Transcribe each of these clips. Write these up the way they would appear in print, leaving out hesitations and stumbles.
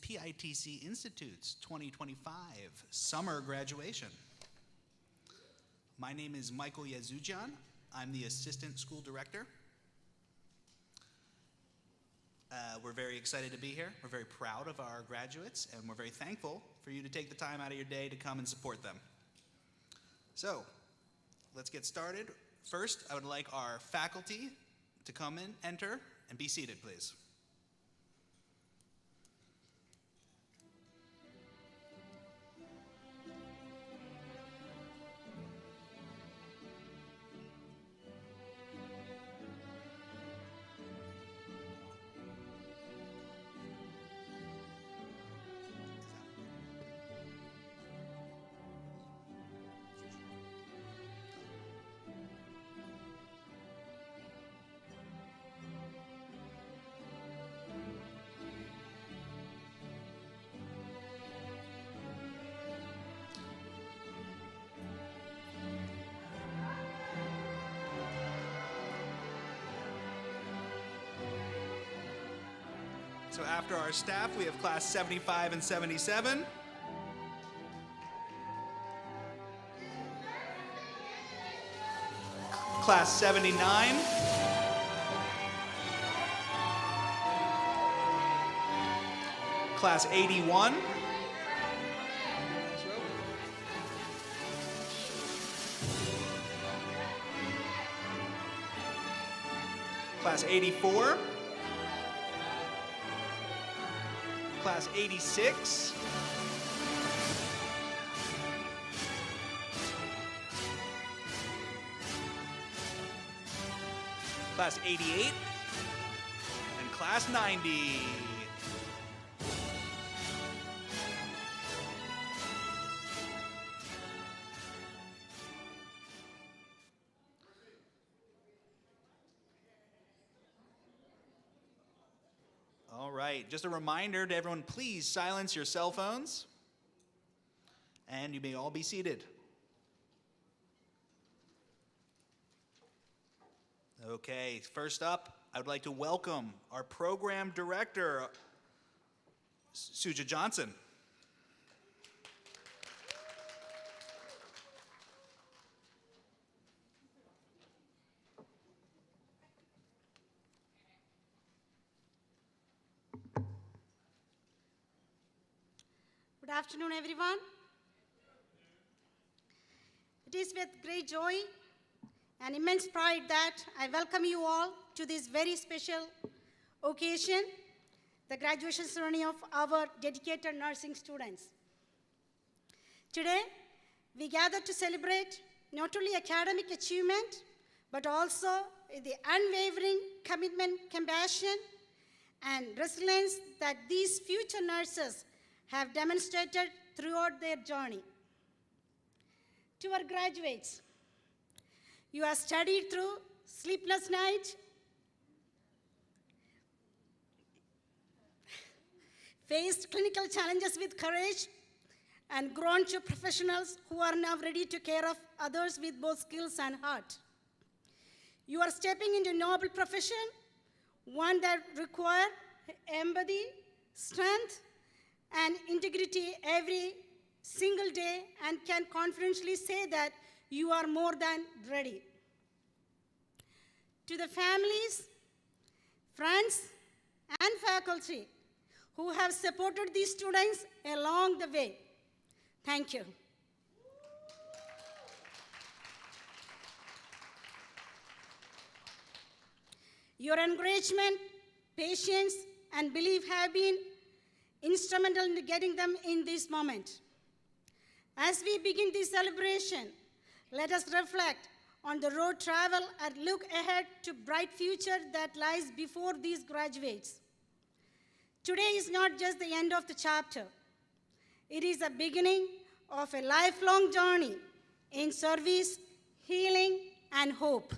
PITC Institute's 2025 summer graduation. My name is Michael Yazujian. I'm the Assistant School Director. We're very excited to be here. We're very proud of our graduates, and we're very thankful for you to take the time out of your day to come and support them. So, let's get started. First, I would like our faculty to come in, enter, and be seated, please. So after our staff, we have class 75 and 77. Class 79. Class 81. Class 84. Class 86. Class 88. And Class 90. All right, just a reminder to everyone, please silence your cell phones, and you may all be seated. Okay, first up, I would like to welcome our program director, Suja Johnson. Good afternoon, everyone. It is with great joy and immense pride that I welcome you all to this very special occasion, the graduation ceremony of our dedicated nursing students. Today, we gather to celebrate not only academic achievement, but also the unwavering commitment, compassion, and resilience that these future nurses have demonstrated throughout their journey. To our graduates, you have studied through sleepless nights, faced clinical challenges with courage, and grown to professionals who are now ready to care of others with both skills and heart. You are stepping into a noble profession, one that requires empathy, strength, and integrity every single day, and can confidently say that you are more than ready. To the families, friends, and faculty who have supported these students along the way, thank you. Your encouragement, patience, and belief have been instrumental in getting them in this moment. As we begin this celebration, let us reflect on the road travel and look ahead to bright future that lies before these graduates. Today is not just the end of the chapter. It is the beginning of a lifelong journey in service, healing, and hope.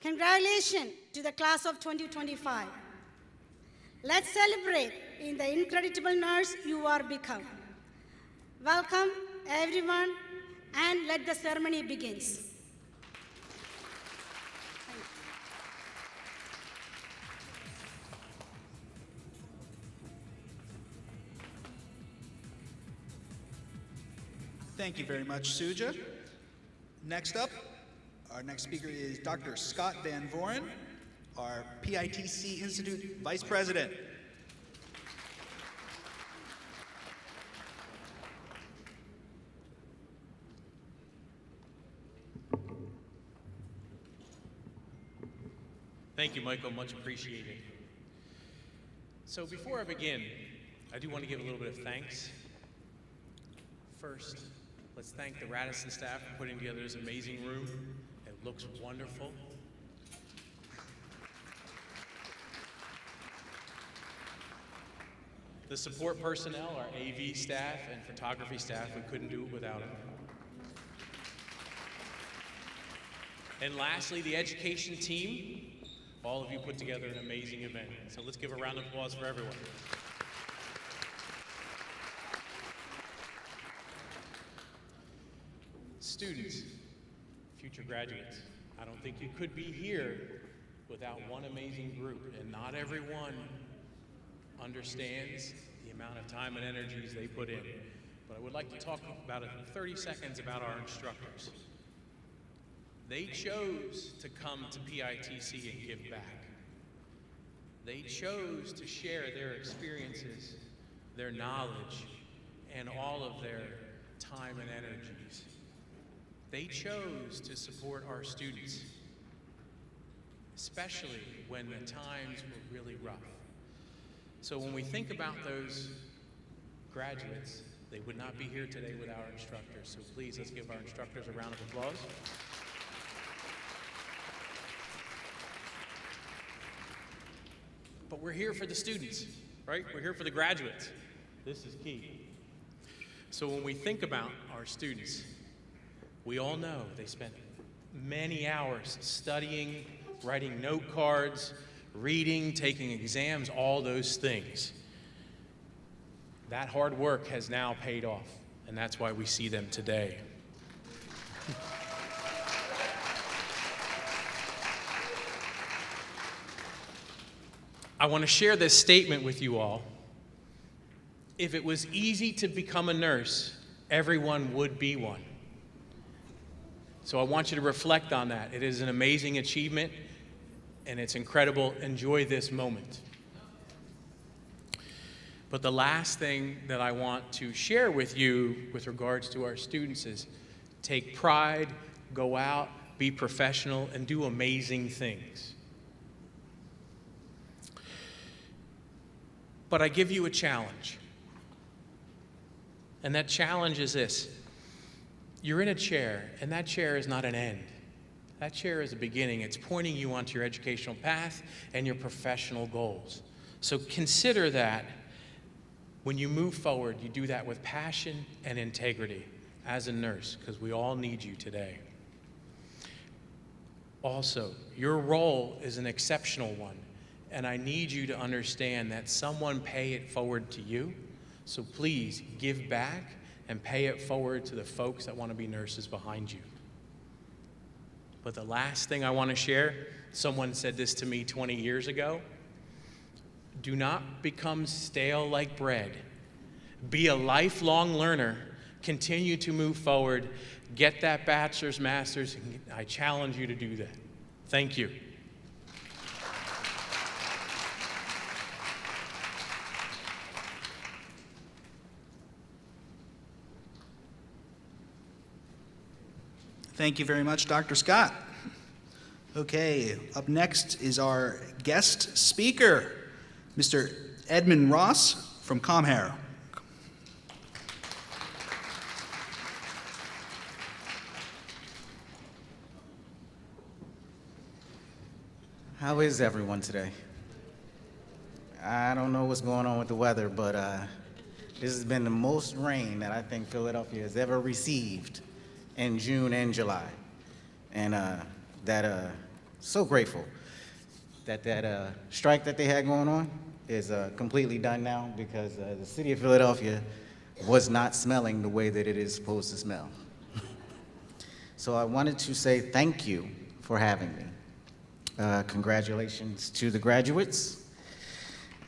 Congratulations to the class of 2025. Let's celebrate in the incredible nurse you are become. Welcome, everyone, and let the ceremony begins. Thank you very much, Suja. Next up, our next speaker is Dr. Scott Van Voren, our PITC Institute Vice President. Thank you, Michael. Much appreciated. So before I begin, I do want to give a little bit of thanks. First, let's thank the Radisson staff for putting together this amazing room. It looks wonderful. The support personnel, our AV staff and photography staff, we couldn't do it without them. And lastly, the education team. All of you put together an amazing event. So let's give a round of applause for everyone. Students, future graduates, I don't think you could be here without one amazing group, and not everyone understands the amount of time and energies they put in. But I would like to talk about 30 seconds about our instructors. They chose to come to PITC and give back. They chose to share their experiences, their knowledge, and all of their time and energies. They chose to support our students, especially when the times were really rough. So when we think about those graduates, they would not be here today without our instructors. So please, let's give our instructors a round of applause. But we're here for the students, right? We're here for the graduates. This is key. So when we think about our students, we all know they spent many hours studying, writing note cards, reading, taking exams, all those things. That hard work has now paid off, and that's why we see them today. I want to share this statement with you all. If it was easy to become a nurse, everyone would be one. So I want you to reflect on that. It is an amazing achievement, and it's incredible. Enjoy this moment. But the last thing that I want to share with you with regards to our students is take pride, go out, be professional, and do amazing things. But I give you a challenge. And that challenge is this. You're in a chair, and that chair is not an end. That chair is a beginning. It's pointing you onto your educational path and your professional goals. So consider that when you move forward, you do that with passion and integrity as a nurse, because we all need you today. Also, your role is an exceptional one. And I need you to understand that someone pay it forward to you. So please give back and pay it forward to the folks that want to be nurses behind you. But the last thing I want to share, someone said this to me 20 years ago. Do not become stale like bread. Be a lifelong learner. Continue to move forward. Get that bachelor's, master's. And I challenge you to do that. Thank you. Thank you very much, Dr. Scott. Okay, up next is our guest speaker, Mr. Edmund Ross from ComHair. How is everyone today? I don't know what's going on with the weather, but this has been the most rain that I think Philadelphia has ever received in June and July. And so grateful that strike that they had going on is completely done now, because the city of Philadelphia was not smelling the way that it is supposed to smell. So I wanted to say thank you for having me. Congratulations to the graduates.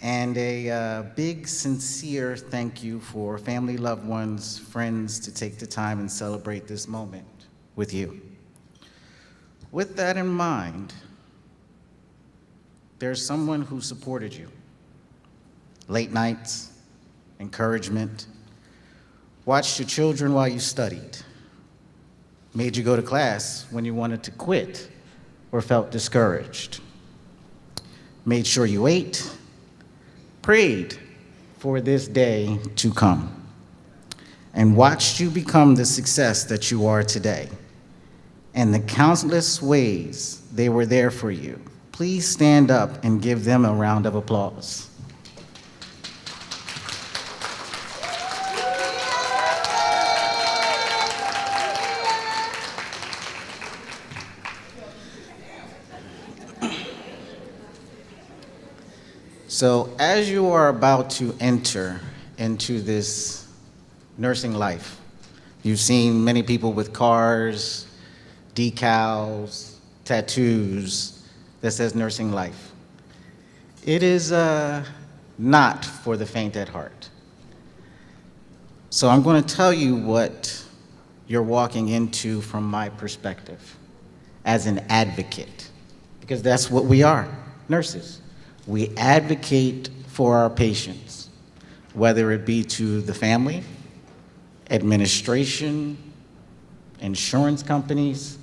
And a big, sincere thank you for family, loved ones, friends to take the time and celebrate this moment with you. With that in mind, there's someone who supported you. Late nights, encouragement, watched your children while you studied, made you go to class when you wanted to quit or felt discouraged, made sure you ate, prayed for this day to come, and watched you become the success that you are today. And the countless ways they were there for you. Please stand up and give them a round of applause. So as you are about to enter into this nursing life, you've seen many people with cars, decals, tattoos that says nursing life. It is not for the faint at heart. So I'm going to tell you what you're walking into from my perspective as an advocate, because that's what we are, nurses. We advocate for our patients, whether it be to the family, administration, insurance companies.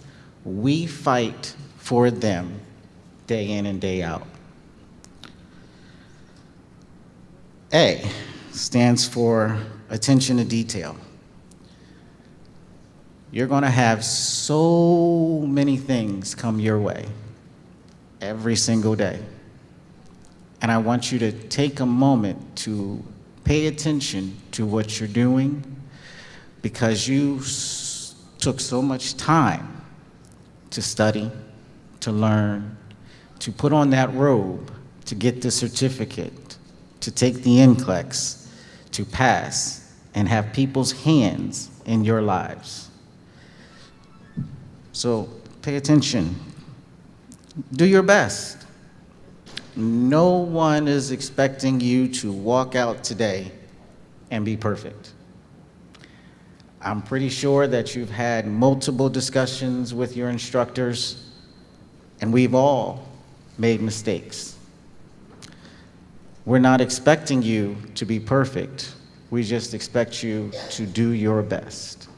We fight for them day in and day out. A stands for attention to detail. You're going to have so many things come your way every single day. And I want you to take a moment to pay attention to what you're doing, because you took so much time to study, to learn, to put on that robe, to get the certificate, to take the NCLEX, to pass, and have people's hands in your lives. So pay attention. Do your best. No one is expecting you to walk out today and be perfect. I'm pretty sure that you've had multiple discussions with your instructors, and we've all made mistakes. We're not expecting you to be perfect. We just expect you to do your best.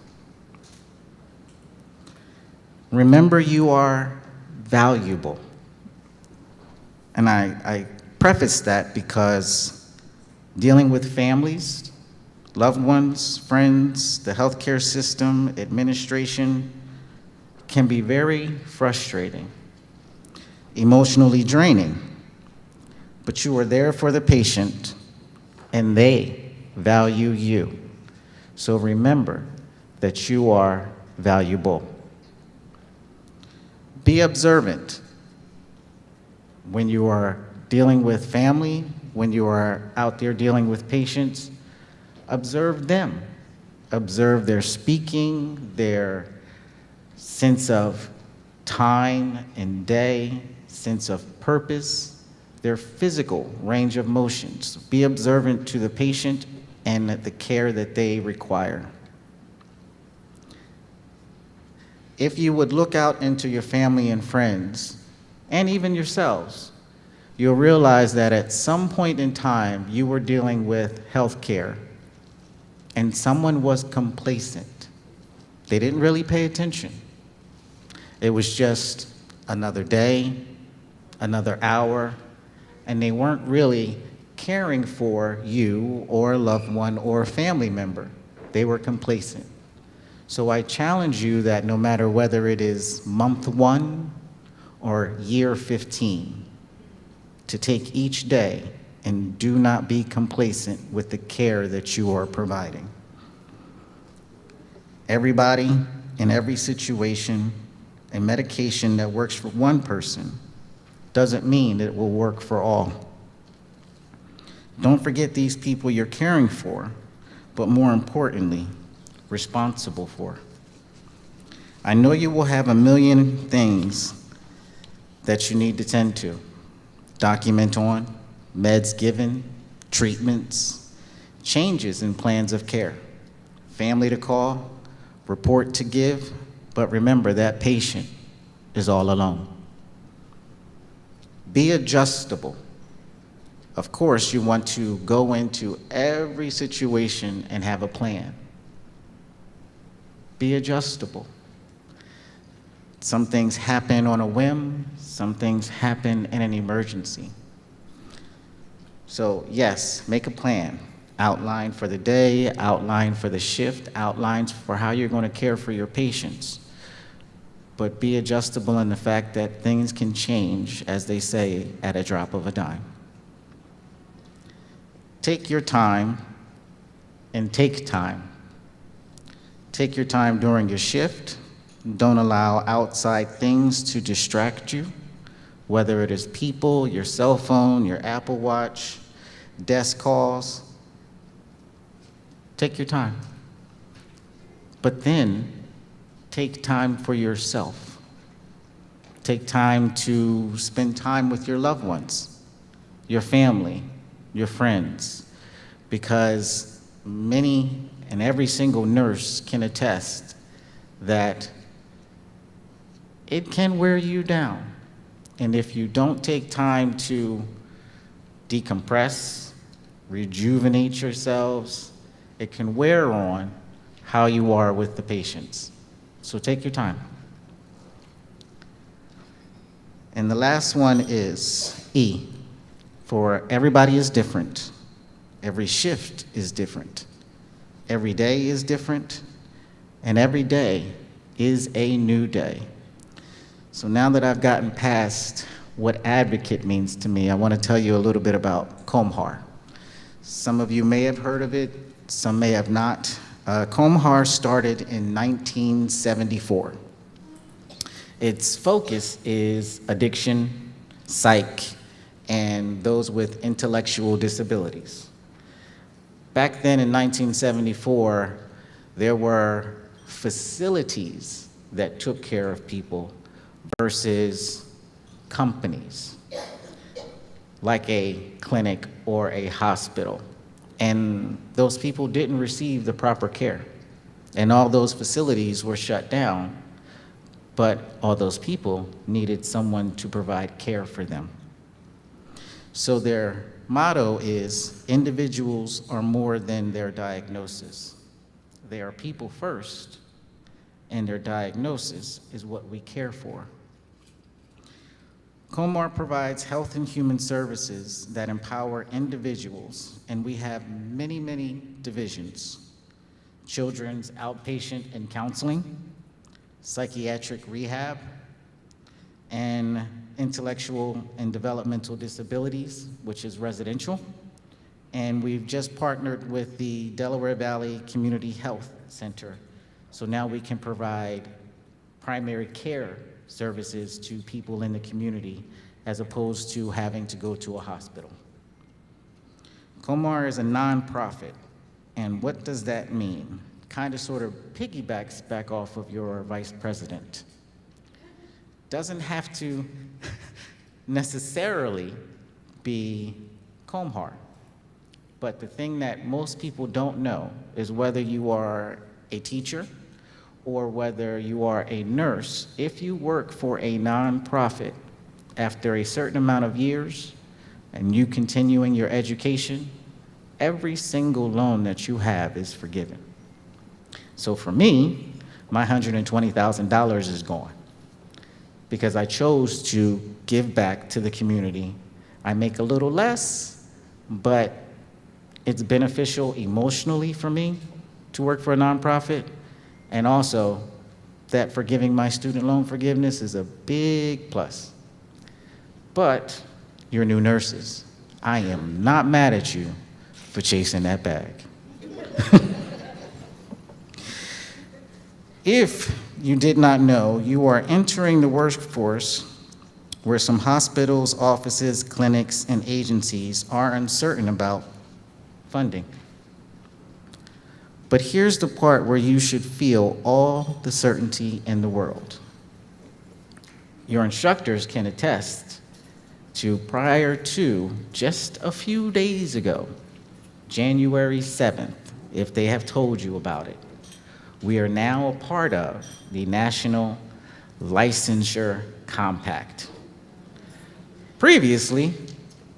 Remember, you are valuable. And I preface that because dealing with families, loved ones, friends, the healthcare system, administration can be very frustrating, emotionally draining. But you are there for the patient, and they value you. So remember that you are valuable. Be observant. When you are dealing with family, when you are out there dealing with patients, observe them. Observe their speaking, their sense of time and day, sense of purpose, their physical range of motions. Be observant to the patient and the care that they require. If you would look out into your family and friends, and even yourselves, you'll realize that at some point in time, you were dealing with health care, and someone was complacent. They didn't really pay attention. It was just another day, another hour, and they weren't really caring for you or a loved one or a family member. They were complacent. So I challenge you that no matter whether it is month 1 or year 15, to take each day and do not be complacent with the care that you are providing. Everybody, in every situation, a medication that works for one person doesn't mean it will work for all. Don't forget these people you're caring for, but more importantly, responsible for. I know you will have a million things that you need to tend to, document on, meds given, treatments, changes in plans of care, family to call, report to give, but remember that patient is all alone. Be adjustable. Of course, you want to go into every situation and have a plan. Be adjustable. Some things happen on a whim, some things happen in an emergency. So yes, make a plan. Outline for the day, outline for the shift, outlines for how you're going to care for your patients. But be adjustable in the fact that things can change, as they say, at a drop of a dime. Take your time and take time. Take your time during your shift. Don't allow outside things to distract you, whether it is people, your cell phone, your Apple Watch, desk calls. Take your time. But then take time for yourself. Take time to spend time with your loved ones, your family, your friends, because many and every single nurse can attest that it can wear you down. And if you don't take time to decompress, rejuvenate yourselves, it can wear on how you are with the patients. So take your time. And the last one is E, for everybody is different. Every shift is different. Every day is different, and every day is a new day. So now that I've gotten past what advocate means to me, I want to tell you a little bit about COMHAR. Some of you may have heard of it, some may have not. COMHAR started in 1974. Its focus is addiction, psych, and those with intellectual disabilities. Back then in 1974, there were facilities that took care of people versus companies, like a clinic or a hospital. And those people didn't receive the proper care. And all those facilities were shut down, but all those people needed someone to provide care for them. So their motto is, individuals are more than their diagnosis. They are people first, and their diagnosis is what we care for. COMHAR provides health and human services that empower individuals, and we have many, many divisions. Children's outpatient and counseling, psychiatric rehab, and intellectual and developmental disabilities, which is residential. And we've just partnered with the Delaware Valley Community Health Center. So now we can provide primary care services to people in the community as opposed to having to go to a hospital. COMHAR is a nonprofit, and what does that mean? Kind of sort of piggybacks back off of your vice president. Doesn't have to necessarily be COMHAR, but the thing that most people don't know is whether you are a teacher or whether you are a nurse, if you work for a nonprofit, after a certain amount of years and you continuing your education, every single loan that you have is forgiven. So for me, my $120,000 is gone because I chose to give back to the community. I make a little less, but it's beneficial emotionally for me to work for a nonprofit. And also, that forgiving my student loan forgiveness is a big plus. But you're new nurses. I am not mad at you for chasing that bag. If you did not know, you are entering the workforce where some hospitals, offices, clinics, and agencies are uncertain about funding. But here's the part where you should feel all the certainty in the world. Your instructors can attest to prior to just a few days ago, January 7th, if they have told you about it. We are now a part of the National Licensure Compact. Previously,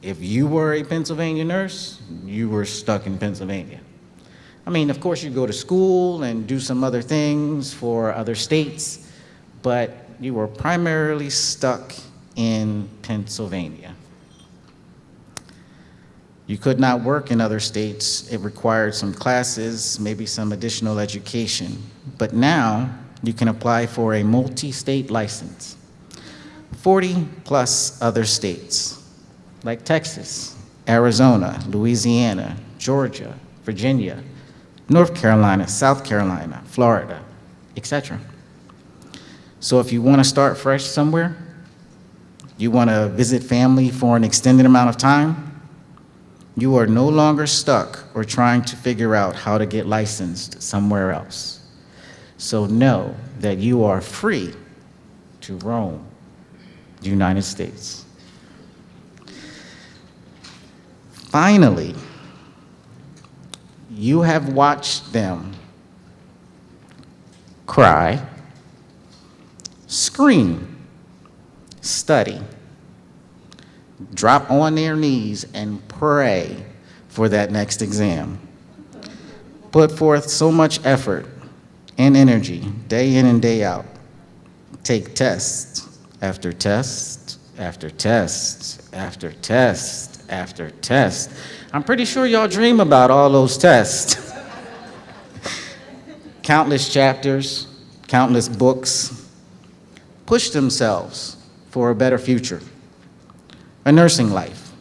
if you were a Pennsylvania nurse, you were stuck in Pennsylvania. I mean, of course, you go to school and do some other things for other states, but you were primarily stuck in Pennsylvania. You could not work in other states. It required some classes, maybe some additional education. But now you can apply for a multi-state license. 40 plus other states, like Texas, Arizona, Louisiana, Georgia, Virginia, North Carolina, South Carolina, Florida, etc. So if you want to start fresh somewhere, you want to visit family for an extended amount of time, you are no longer stuck or trying to figure out how to get licensed somewhere else. So know that you are free to roam the United States. Finally, you have watched them cry, scream, study, drop on their knees and pray for that next exam. Put forth so much effort and energy day in and day out. Take test after test after test after test after test. I'm pretty sure y'all dream about all those tests. Countless chapters, countless books, push themselves for a better future, a nursing life.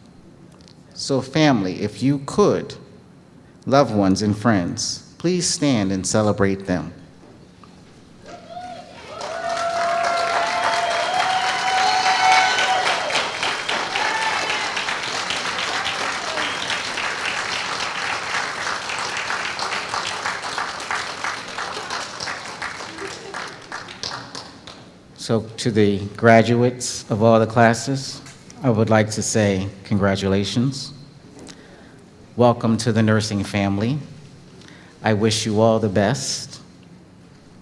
So family, if you could, loved ones and friends, please stand and celebrate them. So to the graduates of all the classes, I would like to say congratulations. Welcome to the nursing family. I wish you all the best.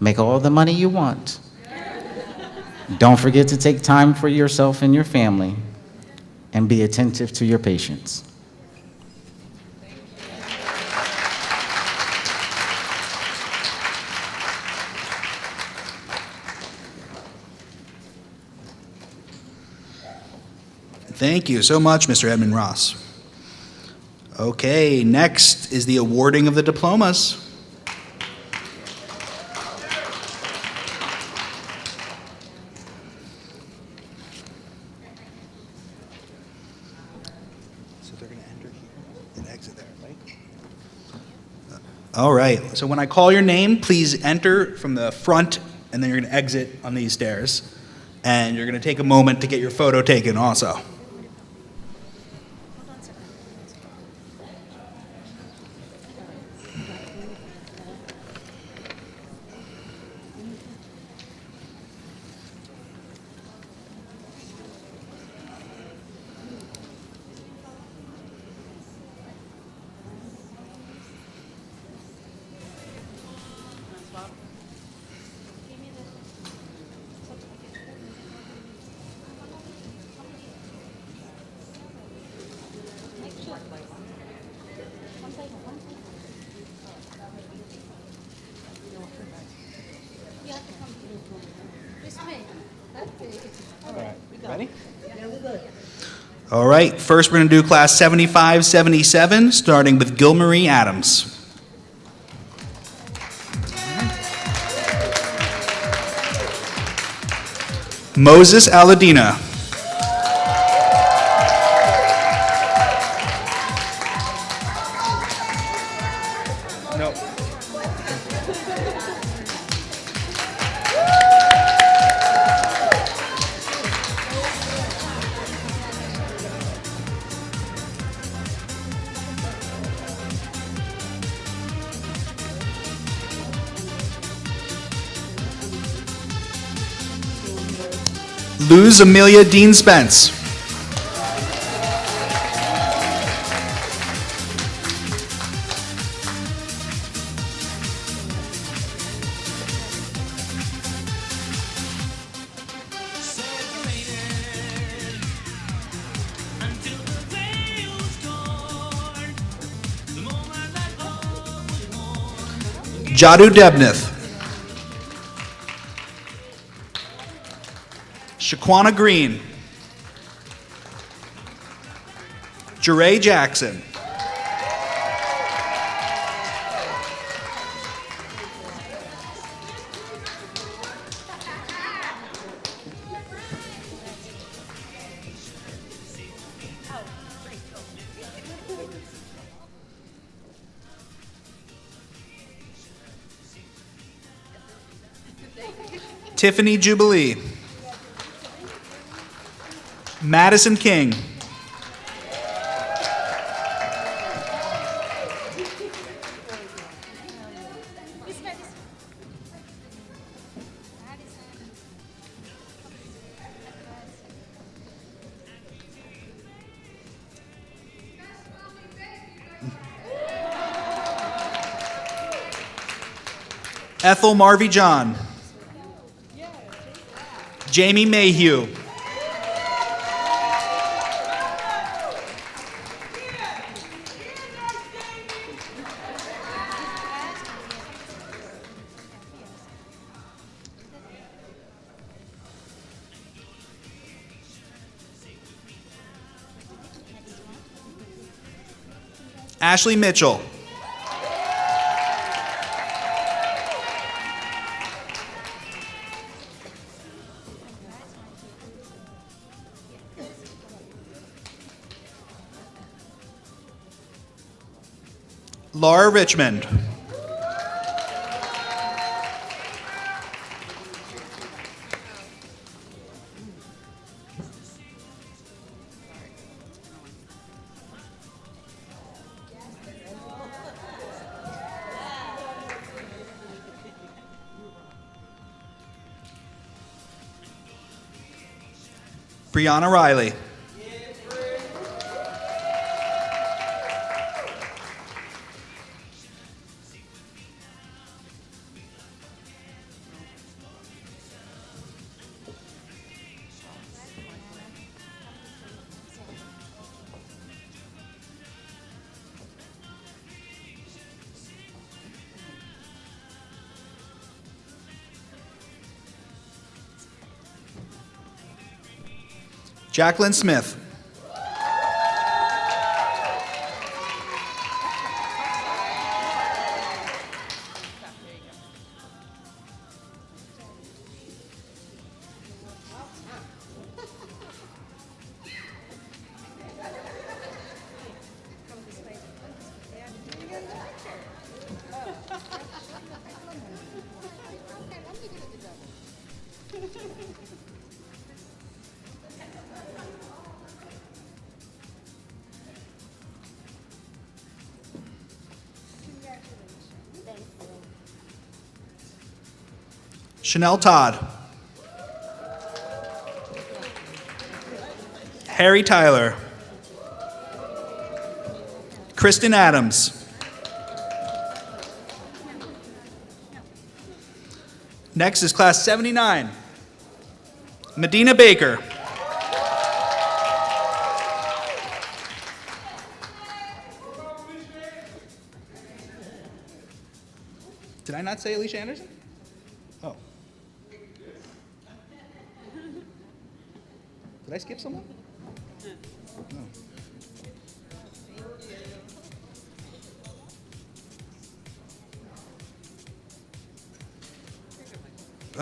Make all the money you want. Don't forget to take time for yourself and your family, and be attentive to your patients. Thank you so much, Mr. Edmund Ross. Okay, next is the awarding of the diplomas. So they're going to enter here and exit there, right? All right, so when I call your name, please enter from the front, and then you're going to exit on these stairs. And you're going to take a moment to get your photo taken also. Ready? All right, first we're going to do class 7577, starting with Gilmarie Adams. Moses Aladina. No. Luz Amelia Dean Spence. Jadu Debnith. Shaquana Green. Jeray Jackson. Tiffany Jubilee. Madison King. Ethel Marvey John. Jamie Mayhew. Ashley Mitchell. Laura Richmond. Brianna Riley. Jacqueline Smith. Chanel Todd. Harry Tyler. Kristen Adams. Next is class 79. Medina Baker. Did I not say Alicia Anderson? Oh. Did I skip someone? No.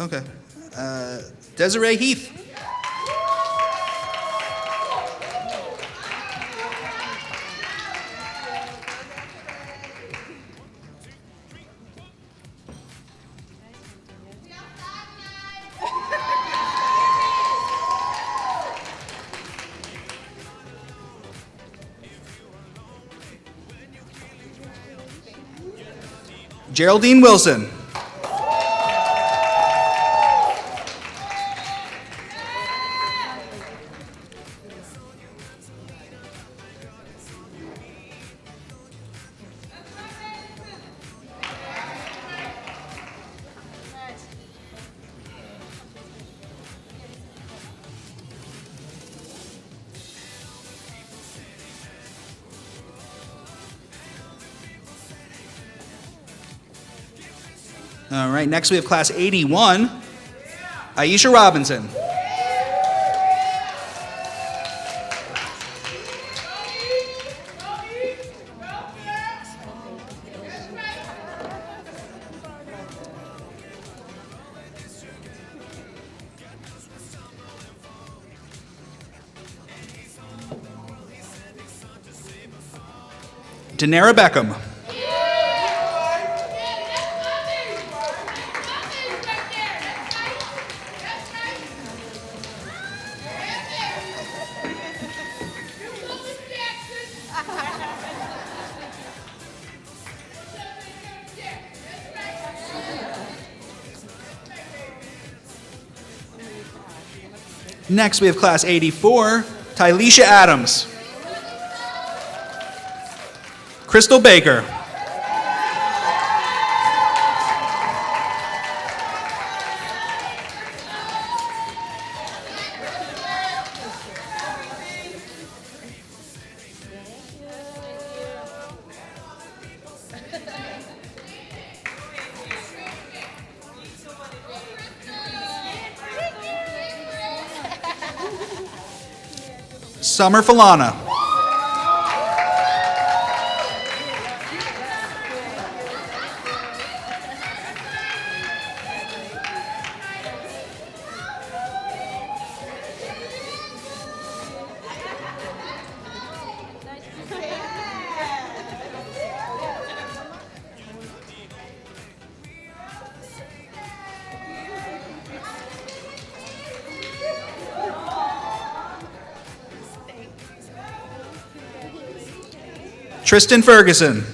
Okay. Desiree Heath. Geraldine Wilson. All right, next we have class 81, Aisha Robinson. Danara Beckham. Next, we have class 84, Tylisha Adams. Crystal Baker. Summer Falana. Tristan Ferguson.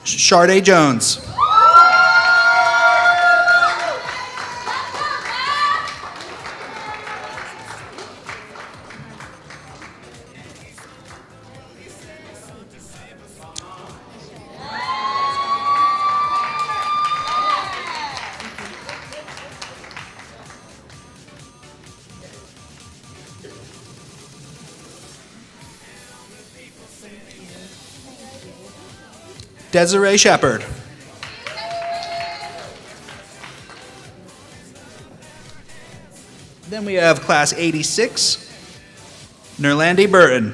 Sharday Jones. Desiree Shepard. Then we have class 86, Nerlandi Burton.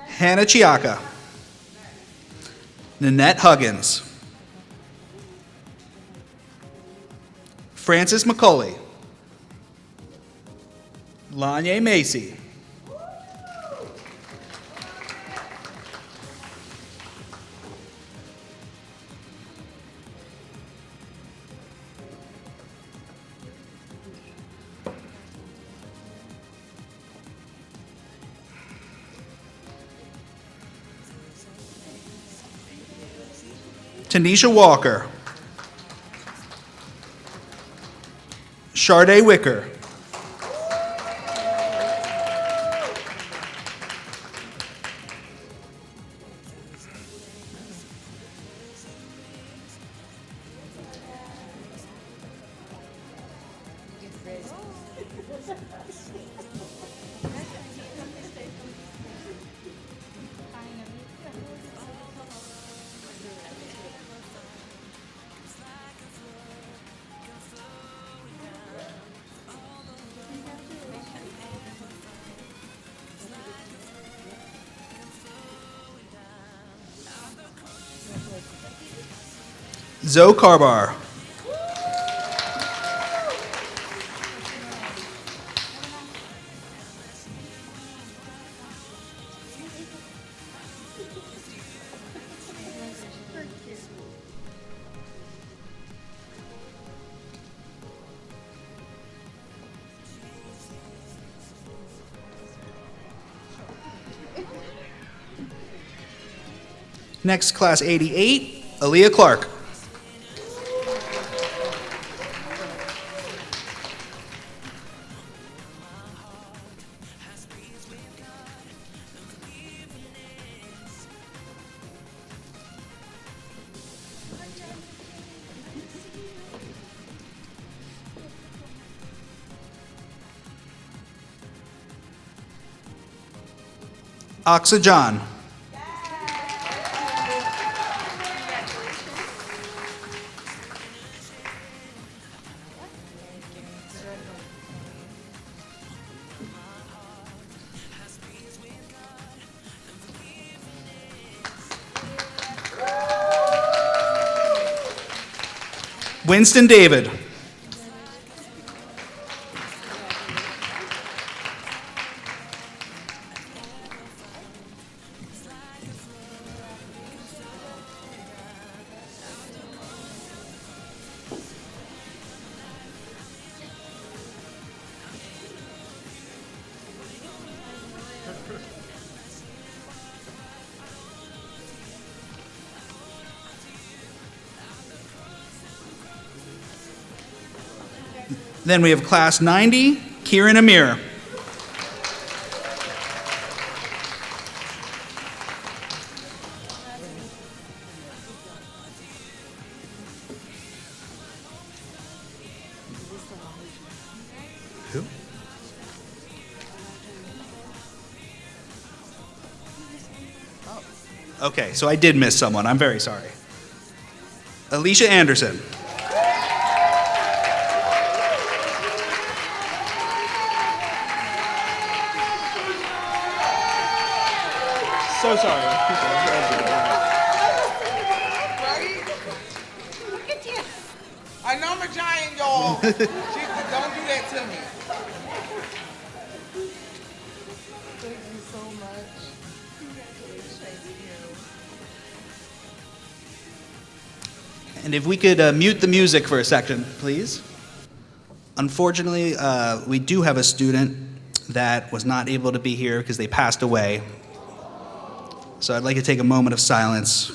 Hannah Chiaka. Nanette Huggins. Frances McCulley. Lanye Macy. Tanisha Walker. Sharday Wicker. Zoe Carbar. Next, class 88, Aaliyah Clark. Aksa John. Winston David. Then we have class 90, Kieran Amir. Who? Okay, so I did miss someone. I'm very sorry. Alicia Anderson. So sorry. Look at you. I know I'm a giant, y'all. Don't do that to me. Thank you so much. And if we could mute the music for a second, please. Unfortunately, we do have a student that was not able to be here because they passed away. So I'd like to take a moment of silence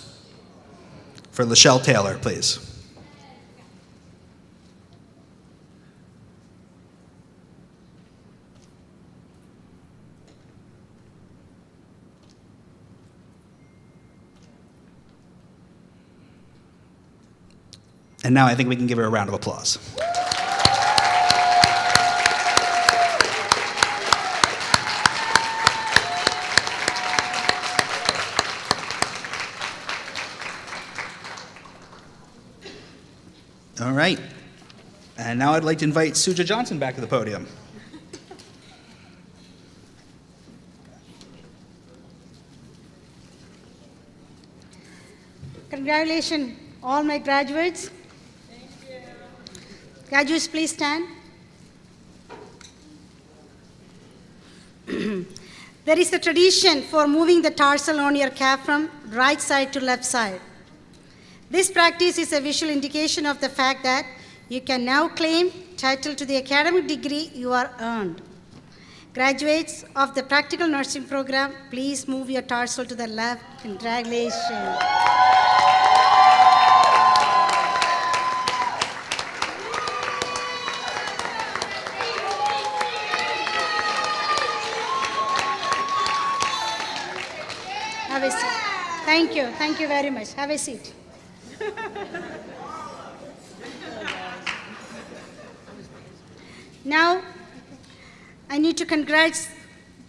for Lachelle Taylor, please. And now I think we can give her a round of applause. All right. And now I'd like to invite Suja Johnson back to the podium. Congratulations, all my graduates. Graduates, please stand. There is a tradition for moving the tarsal on your cap from right side to left side. This practice is a visual indication of the fact that you can now claim title to the academic degree you are earned. Graduates of the practical nursing program, please move your tarsal to the left. Congratulations. Have a seat. Thank you. Thank you very much. Have a seat. Now, I need to congratulate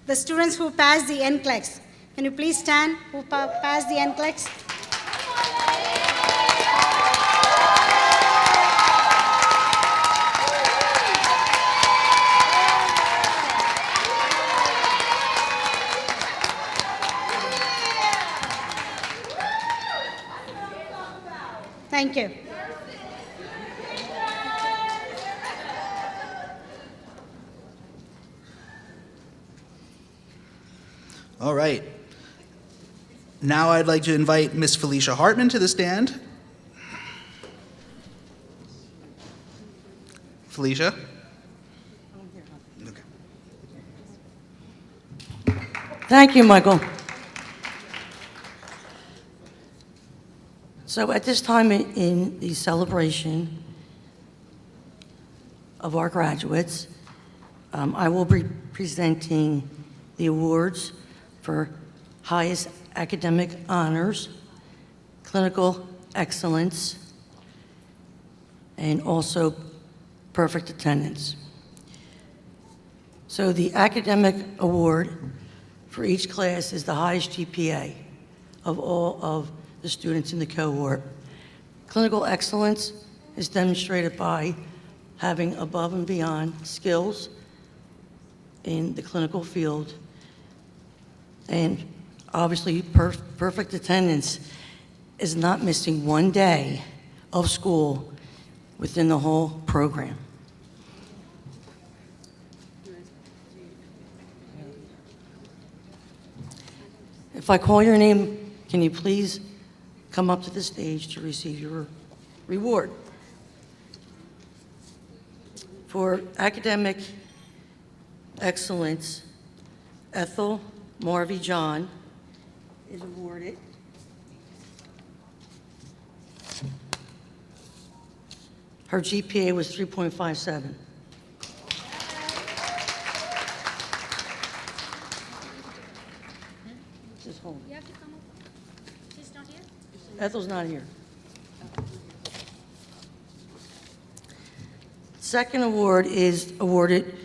the students who passed the NCLEX. Can you please stand who passed the NCLEX? Thank you. All right. Now I'd like to invite Miss Felicia Hartman to the stand. Felicia? Thank you, Michael. So at this time in the celebration of our graduates, I will be presenting the awards for highest academic honors, clinical excellence, and also perfect attendance. So the academic award for each class is the highest GPA of all of the students in the cohort. Clinical excellence is demonstrated by having above and beyond skills in the clinical field, and obviously perfect attendance is not missing one day of school within the whole program. If I call your name, can you please come up to the stage to receive your reward? For academic excellence, Ethel Marvey John is awarded her GPA was 3.57. Just hold. You have to come up. She's not here? Ethel's not here. Second award is awarded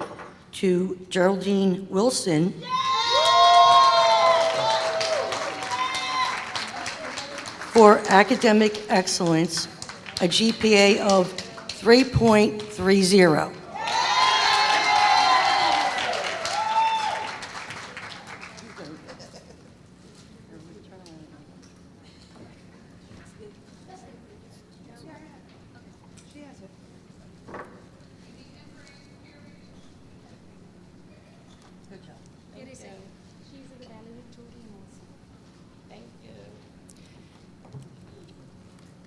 to Geraldine Wilson for academic excellence, a GPA of 3.30. She's a valedictorian also. Thank you.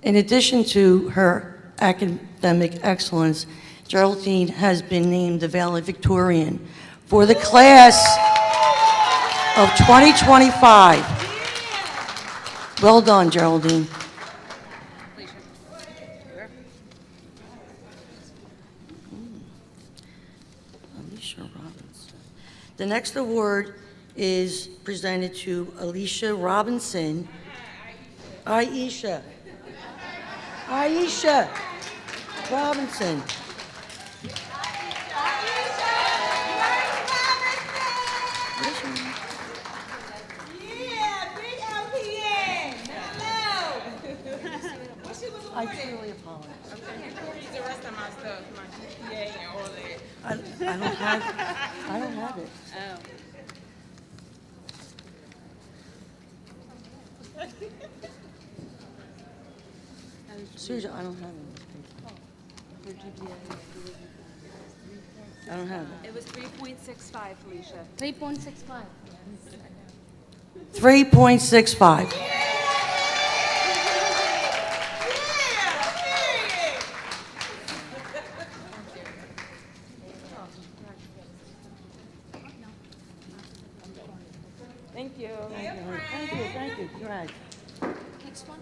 In addition to her academic excellence, Geraldine has been named the valedictorian for the class of 2025. Well done, Geraldine. Alicia Robinson. The next award is presented to Alicia Robinson. Aisha Robinson. Yeah, big LPN. Hello. Well, she was I awarded. truly apologize. Here's the rest of my stuff, my GPA and all that. I don't have it. Susan, I don't have it. I don't have it. It was 3.65, Felicia. 3.65. 3.65. Thank you. Thank you. You're right. Next one.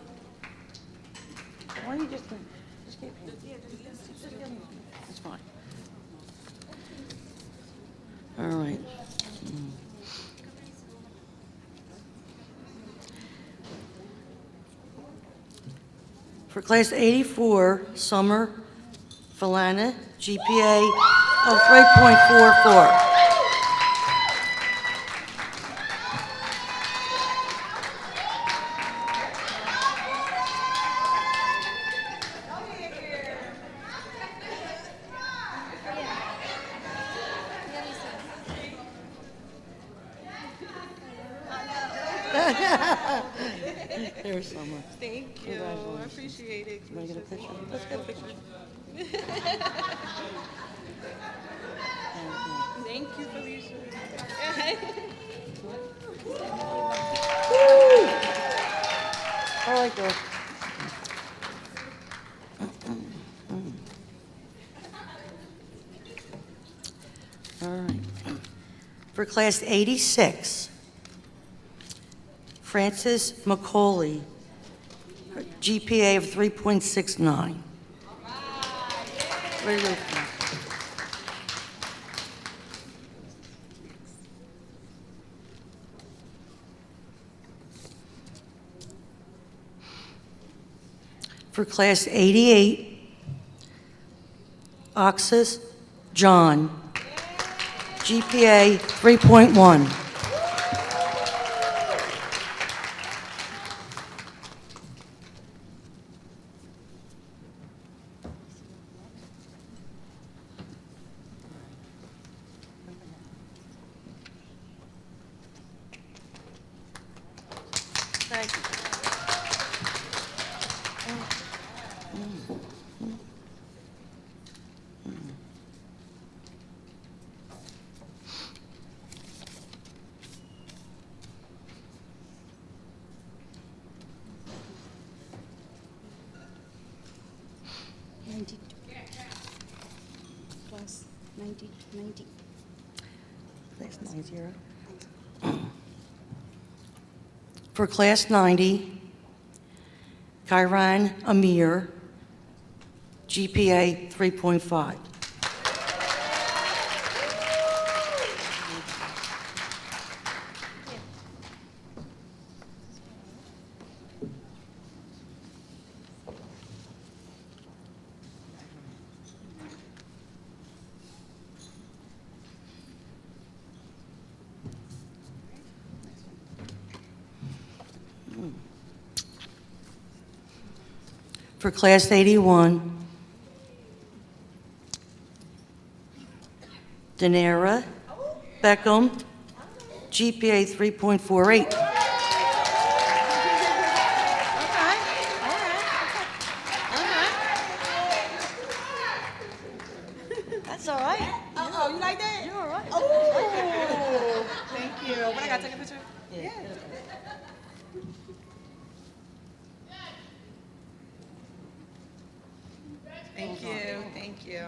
Why don't you just give him? Just give him. It's fine. All right. For class 84, Summer Falana, GPA of 3.44. There's Summer. Thank you. I appreciate it. You want to get a picture? Let's get a picture. Thank you, Felicia. All right, girl. All right. For class 86, Frances McCauley. Her GPA of 3.69. Ready to go. For Class 88, Oxus John, GPA 3.1. Thank you. Plus 90, 90. Class 90. For Class 90, Kyran Amir, GPA 3.5. For Class 81, Danara Beckham, GPA 3.48. That's all right. Oh, you like that? You're all right. Oh, thank you. What, I gotta take a picture? Yeah. Thank you, thank you.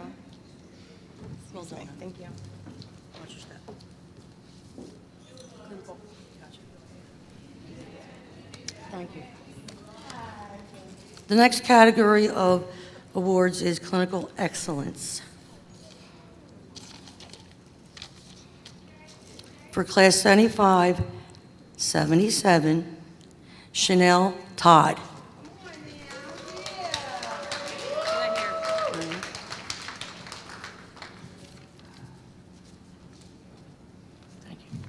Well done. Thank you. Watch your step. Gotcha. Thank you. The next category of awards is clinical excellence. For Class 75, 77, Chanel Todd. Thank you.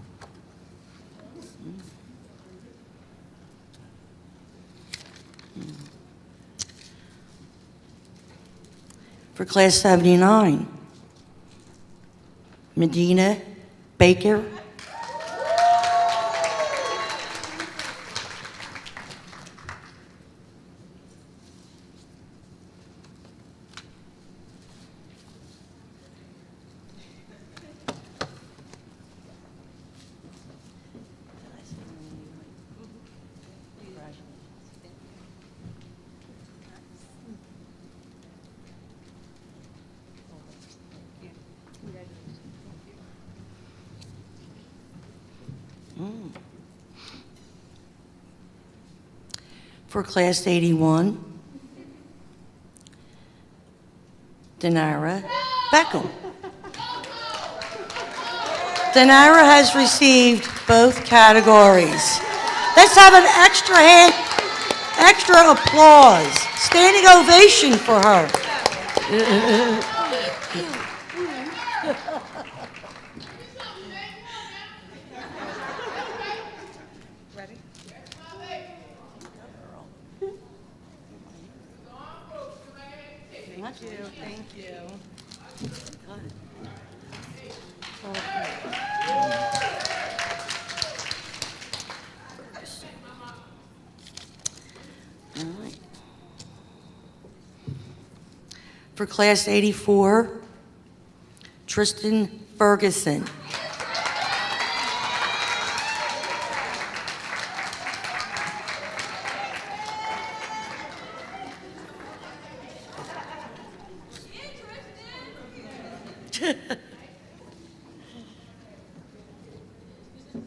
For Class 79, Medina Baker. For Class 81, Danara Beckham. Danara has received both categories. Let's have an extra applause, standing ovation for her. Ready? Thank you, thank you. All right. For Class 84, Tristan Ferguson.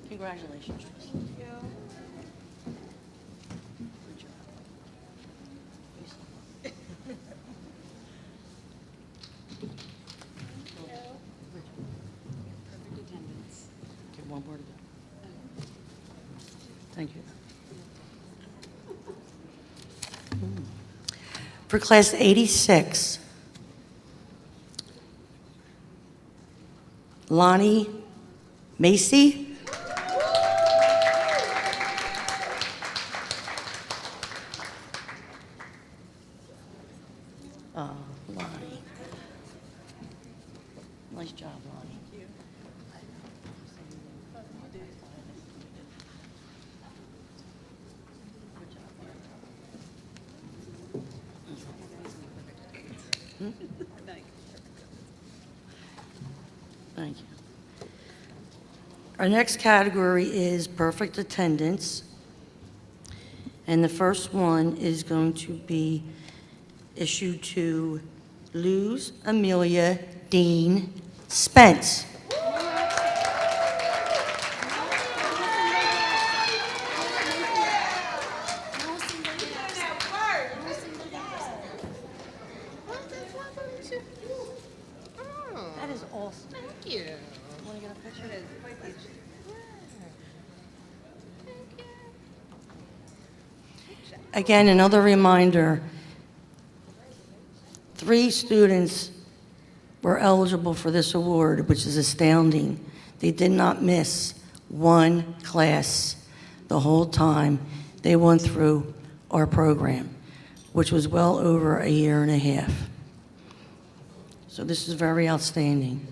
Congratulations, Tristan. Good job. one more to go. Thank you. For class 86, Lonnie Macy. Lonnie. Nice job, Lonnie. Thank you. Our next category is perfect attendance. And the first one is going to be issued to Luz Amelia Dean Spence. That is awesome. Thank you. Want to get a picture? Again, another reminder, 3 students were eligible for this award, which is astounding. They did not miss one class the whole time they went through our program, which was well over a year and a half. So this is very outstanding.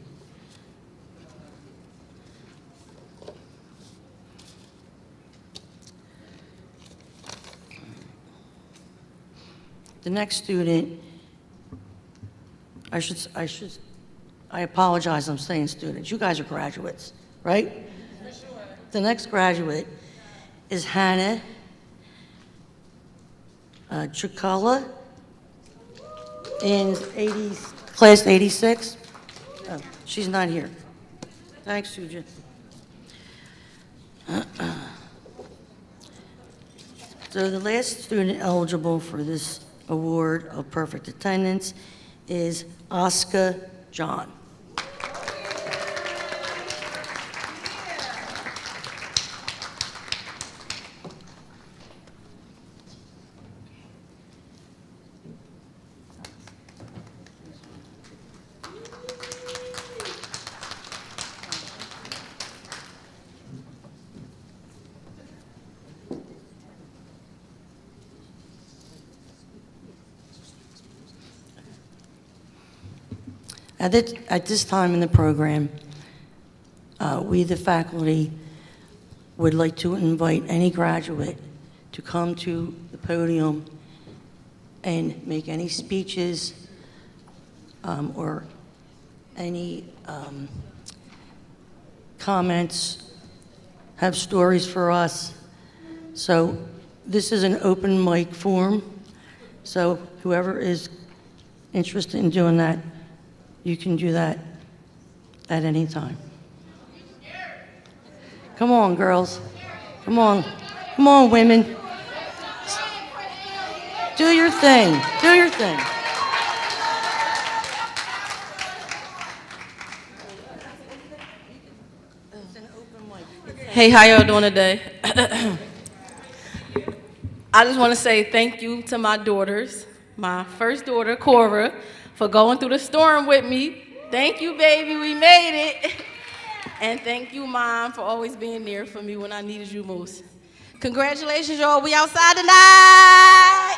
The next student, I apologize, I'm saying students. You guys are graduates, right? For sure. The next graduate is Hannah Chikala in class 86. Oh, she's not here. Thanks, Suja. So the last student eligible for this award of perfect attendance is Oscar John. At this time in the program, we, the faculty, would like to invite any graduate to come to the podium and make any speeches or any comments, have stories for us. So this is an open mic forum, so whoever is interested in doing that, you can do that at any time. Come on, girls. Come on. Come on, women. Do your thing. Do your thing. Hey, how y'all doing today? I just want to say thank you to my daughters, my first daughter, Cora, for going through the storm with me. Thank you, baby, we made it. And thank you, Mom, for always being there for me when I needed you most. Congratulations, y'all, we outside tonight.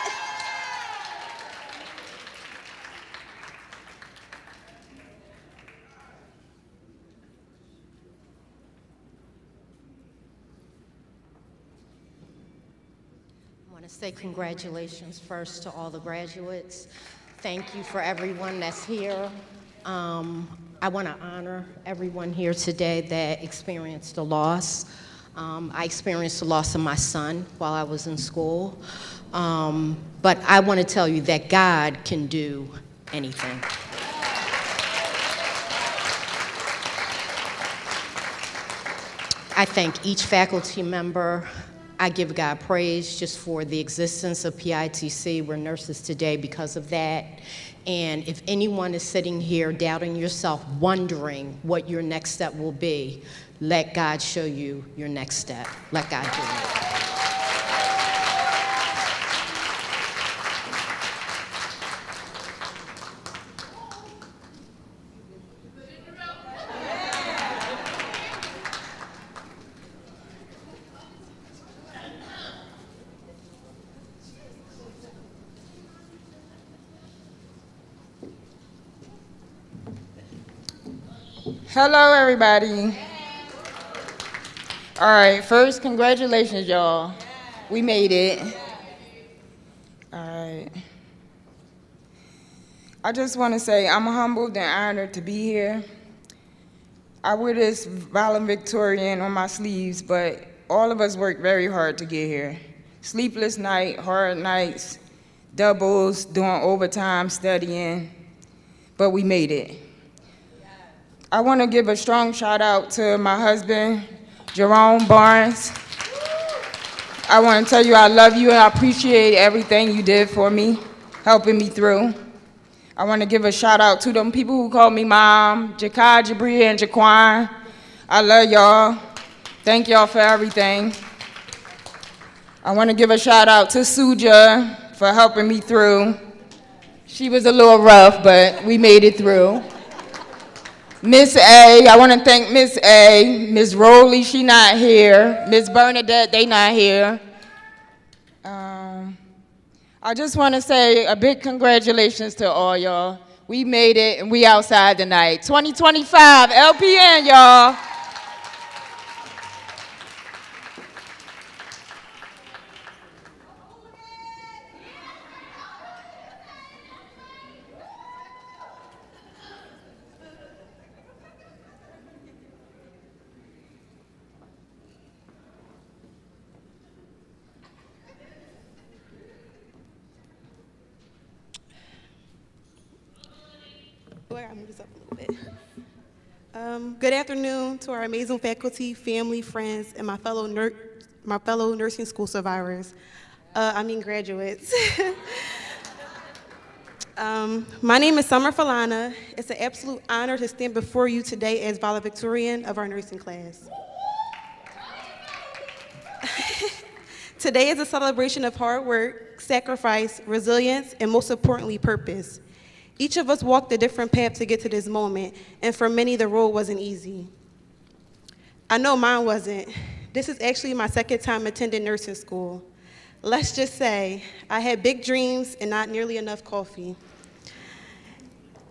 I want to say congratulations first to all the graduates. Thank you for everyone that's here. I want to honor everyone here today that experienced a loss. I experienced the loss of my son while I was in school. But I want to tell you that God can do anything. I thank each faculty member. I give God praise just for the existence of PITC. We're nurses today because of that. And if anyone is sitting here doubting yourself, wondering what your next step will be, let God show you your next step. Let God do it. Hello, everybody. All right, first, congratulations, y'all. We made it. All right. I just want to say I'm humbled and honored to be here. I wear this valedictorian on my sleeves, but all of us worked very hard to get here. Sleepless night, hard nights, doubles, doing overtime, studying, but we made it. I want to give a strong shout out to my husband, Jerome Barnes. I want to tell you I love you and I appreciate everything you did for me, helping me through. I want to give a shout out to them people who call me Mom, Jakai, Jabri, and Jaquan. I love y'all. Thank y'all for everything. I want to give a shout out to Suja for helping me through. She was a little rough, but we made it through. Miss A, I want to thank Miss A, Miss Rowley, she not here. Miss Bernadette, they not here. I just want to say a big congratulations to all y'all. We made it and we outside tonight. 2025 LPN, y'all. I'll move this up a little bit. Good afternoon to our amazing faculty, family, friends, and my fellow nursing school survivors. Graduates. My name is Summer Falana. It's an absolute honor to stand before you today as valedictorian of our nursing class. Today is a celebration of hard work, sacrifice, resilience, and most importantly, purpose. Each of us walked a different path to get to this moment, and for many, the road wasn't easy. I know mine wasn't. This is actually my second time attending nursing school. Let's just say, I had big dreams and not nearly enough coffee.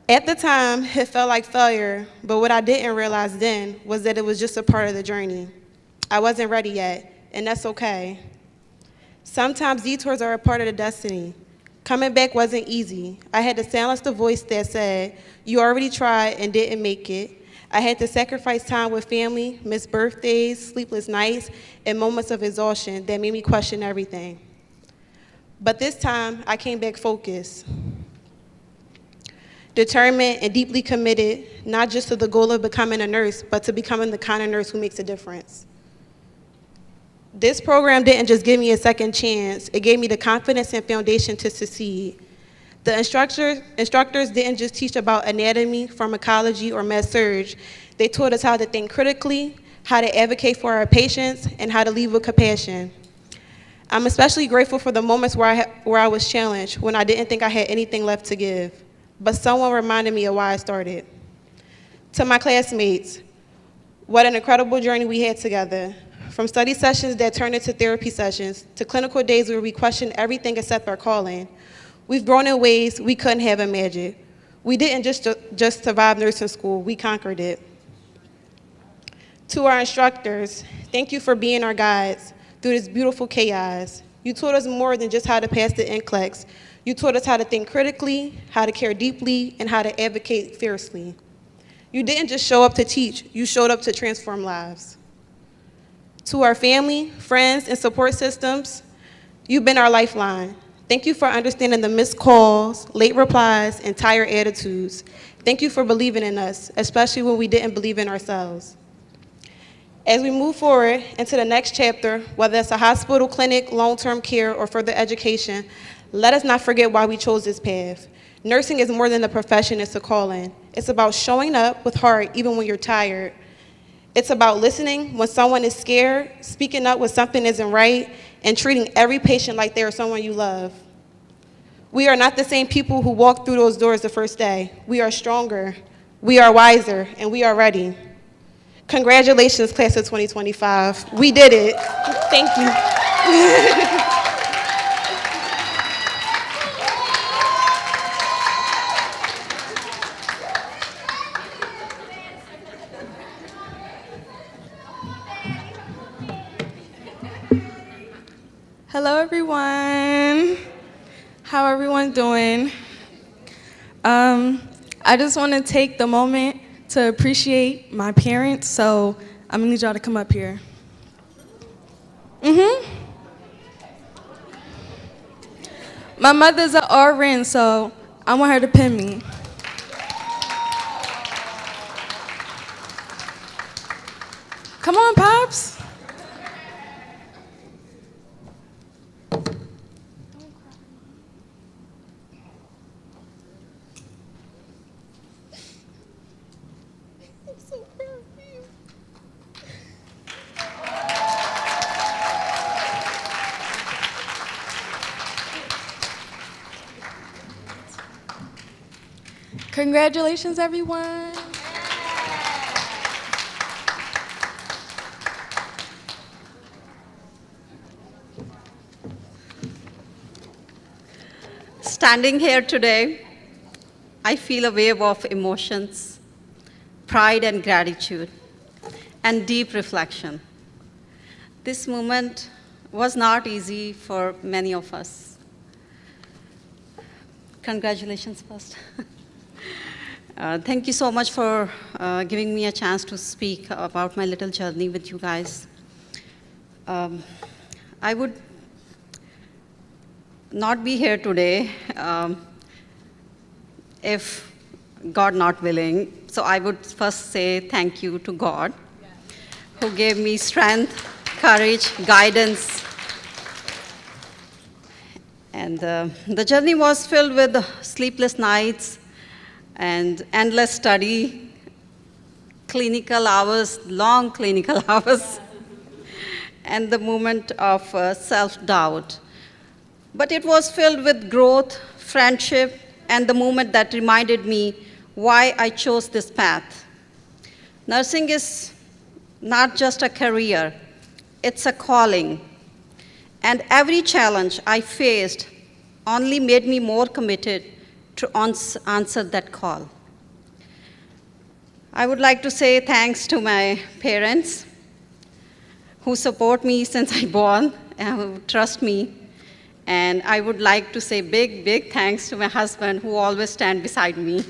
At the time, it felt like failure, but what I didn't realize then was that it was just a part of the journey. I wasn't ready yet, and that's okay. Sometimes detours are a part of the destiny. Coming back wasn't easy. I had to silence the voice that said, you already tried and didn't make it. I had to sacrifice time with family, miss birthdays, sleepless nights, and moments of exhaustion that made me question everything. But this time, I came back focused, determined and deeply committed, not just to the goal of becoming a nurse, but to becoming the kind of nurse who makes a difference. This program didn't just give me a second chance, it gave me the confidence and foundation to succeed. The instructors didn't just teach about anatomy, pharmacology, or med-surg. They taught us how to think critically, how to advocate for our patients, and how to lead with compassion. I'm especially grateful for the moments where I was challenged, when I didn't think I had anything left to give. But someone reminded me of why I started. To my classmates, what an incredible journey we had together. From study sessions that turned into therapy sessions, to clinical days where we questioned everything except our calling. We've grown in ways we couldn't have imagined. We didn't just survive nursing school, we conquered it. To our instructors, thank you for being our guides through this beautiful chaos. You taught us more than just how to pass the NCLEX. You taught us how to think critically, how to care deeply, and how to advocate fiercely. You didn't just show up to teach, you showed up to transform lives. To our family, friends, and support systems, you've been our lifeline. Thank you for understanding the missed calls, late replies, and tired attitudes. Thank you for believing in us, especially when we didn't believe in ourselves. As we move forward into the next chapter, whether it's a hospital, clinic, long-term care, or further education, let us not forget why we chose this path. Nursing is more than a profession, it's a calling. It's about showing up with heart even when you're tired. It's about listening when someone is scared, speaking up when something isn't right, and treating every patient like they are someone you love. We are not the same people who walked through those doors the first day. We are stronger, we are wiser, and we are ready. Congratulations, class of 2025. We did it. Thank you. Hello, everyone. How everyone doing? I just want to take the moment to appreciate my parents, so I'm gonna need y'all to come up here. My mother's an RN, so I want her to pin me. Come on, Pops. Congratulations, everyone. Standing here today, I feel a wave of emotions, pride and gratitude, and deep reflection. This moment was not easy for many of us. Congratulations first. Thank you so much for giving me a chance to speak about my little journey with you guys. I would not be here today if God not willing. So I would first say thank you to God, who gave me strength, courage, guidance. And the journey was filled with sleepless nights and endless study, clinical hours, long clinical hours, and the moment of self-doubt. But it was filled with growth, friendship, and the moment that reminded me why I chose this path. Nursing is not just a career, it's a calling. And every challenge I faced only made me more committed to answer that call. I would like to say thanks to my parents who support me since I born and who trust me. And I would like to say big, big thanks to my husband who always stand beside me.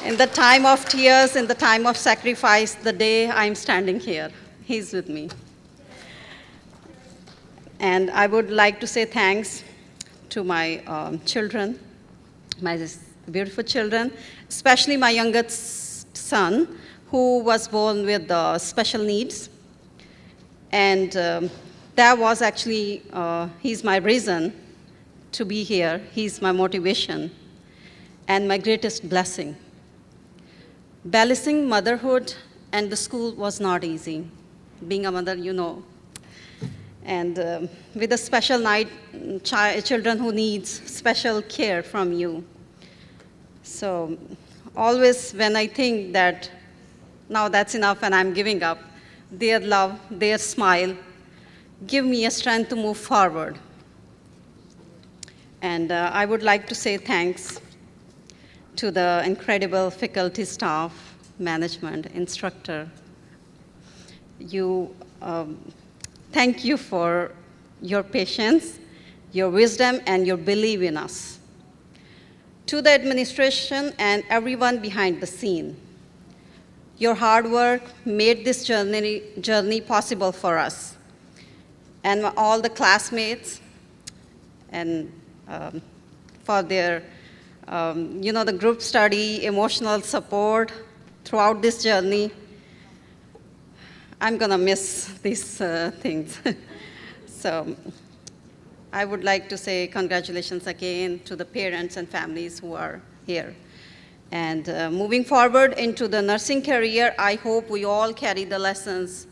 In the time of tears, in the time of sacrifice, the day I'm standing here, he's with me. And I would like to say thanks to my children, my beautiful children, especially my youngest son, who was born with special needs. And that was actually, he's my reason to be here. He's my motivation and my greatest blessing. Balancing motherhood and the school was not easy. Being a mother, you know. And with a special night, children who needs special care from you. So always when I think that now that's enough and I'm giving up, their love, their smile, give me a strength to move forward. And I would like to say thanks to the incredible faculty staff, management, instructor. Thank you for your patience, your wisdom, and your belief in us. To the administration and everyone behind the scene, your hard work made this journey possible for us. And all the classmates, and for their, the group study, emotional support throughout this journey. I'm gonna miss these things. So I would like to say congratulations again to the parents and families who are here. And moving forward into the nursing career, I hope we all carry the lessons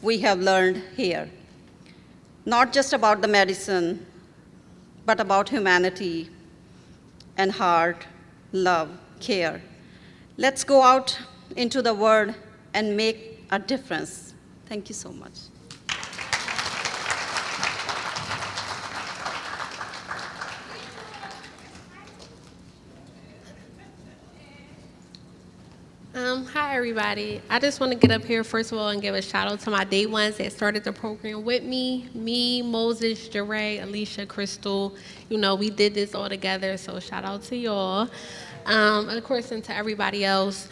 we have learned here. Not just about the medicine, but about humanity and heart, love, care. Let's go out into the world and make a difference. Thank you so much. Hi, everybody. I just want to get up here, first of all, and give a shout out to my day ones that started the program with me, Moses, Jeray, Alicia, Crystal. You know, we did this all together, so shout out to y'all. And of course, and to everybody else.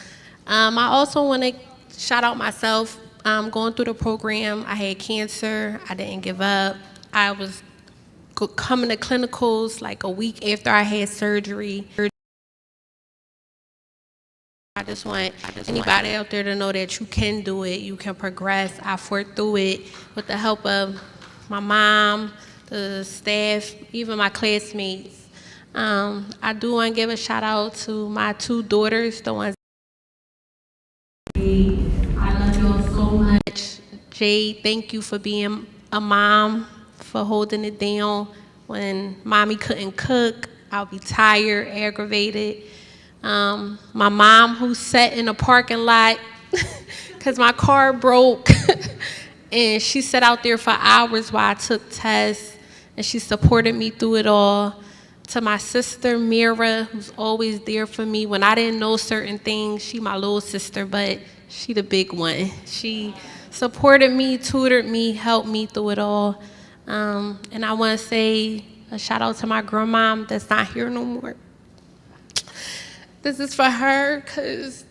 I also want to shout out myself. Going through the program, I had cancer. I didn't give up. I was coming to clinicals like a week after I had surgery. I just want anybody out there to know that you can do it, you can progress. I fought through it with the help of my mom, the staff, even my classmates. I do want to give a shout out to my 2 daughters, the ones. I love y'all so much. Jade, thank you for being a mom, for holding it down. When mommy couldn't cook, I'll be tired, aggravated. My mom, who sat in a parking lot because my car broke, and she sat out there for hours while I took tests, and she supported me through it all. To my sister, Mira, who's always there for me when I didn't know certain things. She my little sister, but she the big one. She supported me, tutored me, helped me through it all. And I want to say a shout out to my grandmom that's not here no more. This is for her because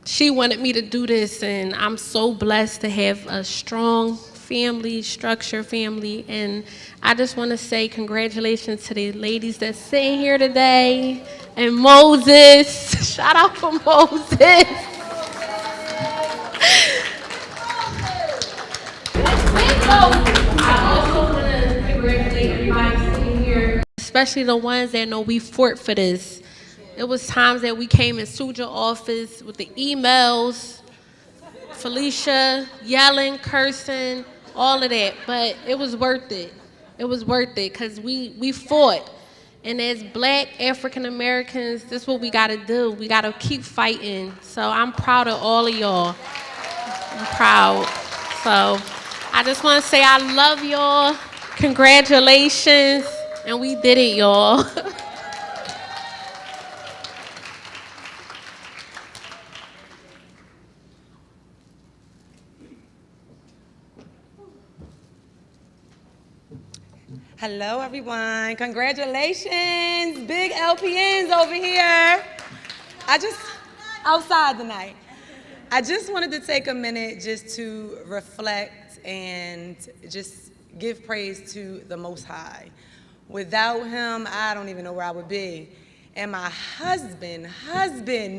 she wanted me to do this, and I'm so blessed to have a strong family, structured family. And I just want to say congratulations to the ladies that's sitting here today. And Moses, shout out for Moses. I also want to congratulate everybody sitting here, especially the ones that know we fought for this. It was times that we came and sued your office with the emails, Felicia yelling, cursing, all of that. But it was worth it. It was worth it because we fought. And as Black African Americans, this is what we got to do. We got to keep fighting. So I'm proud of all of y'all. I'm proud. So I just want to say I love y'all. Congratulations. And we did it, y'all. Hello, everyone. Congratulations. Big LPNs over here. Outside tonight. I just wanted to take a minute just to reflect and just give praise to the Most High. Without him, I don't even know where I would be. And my husband,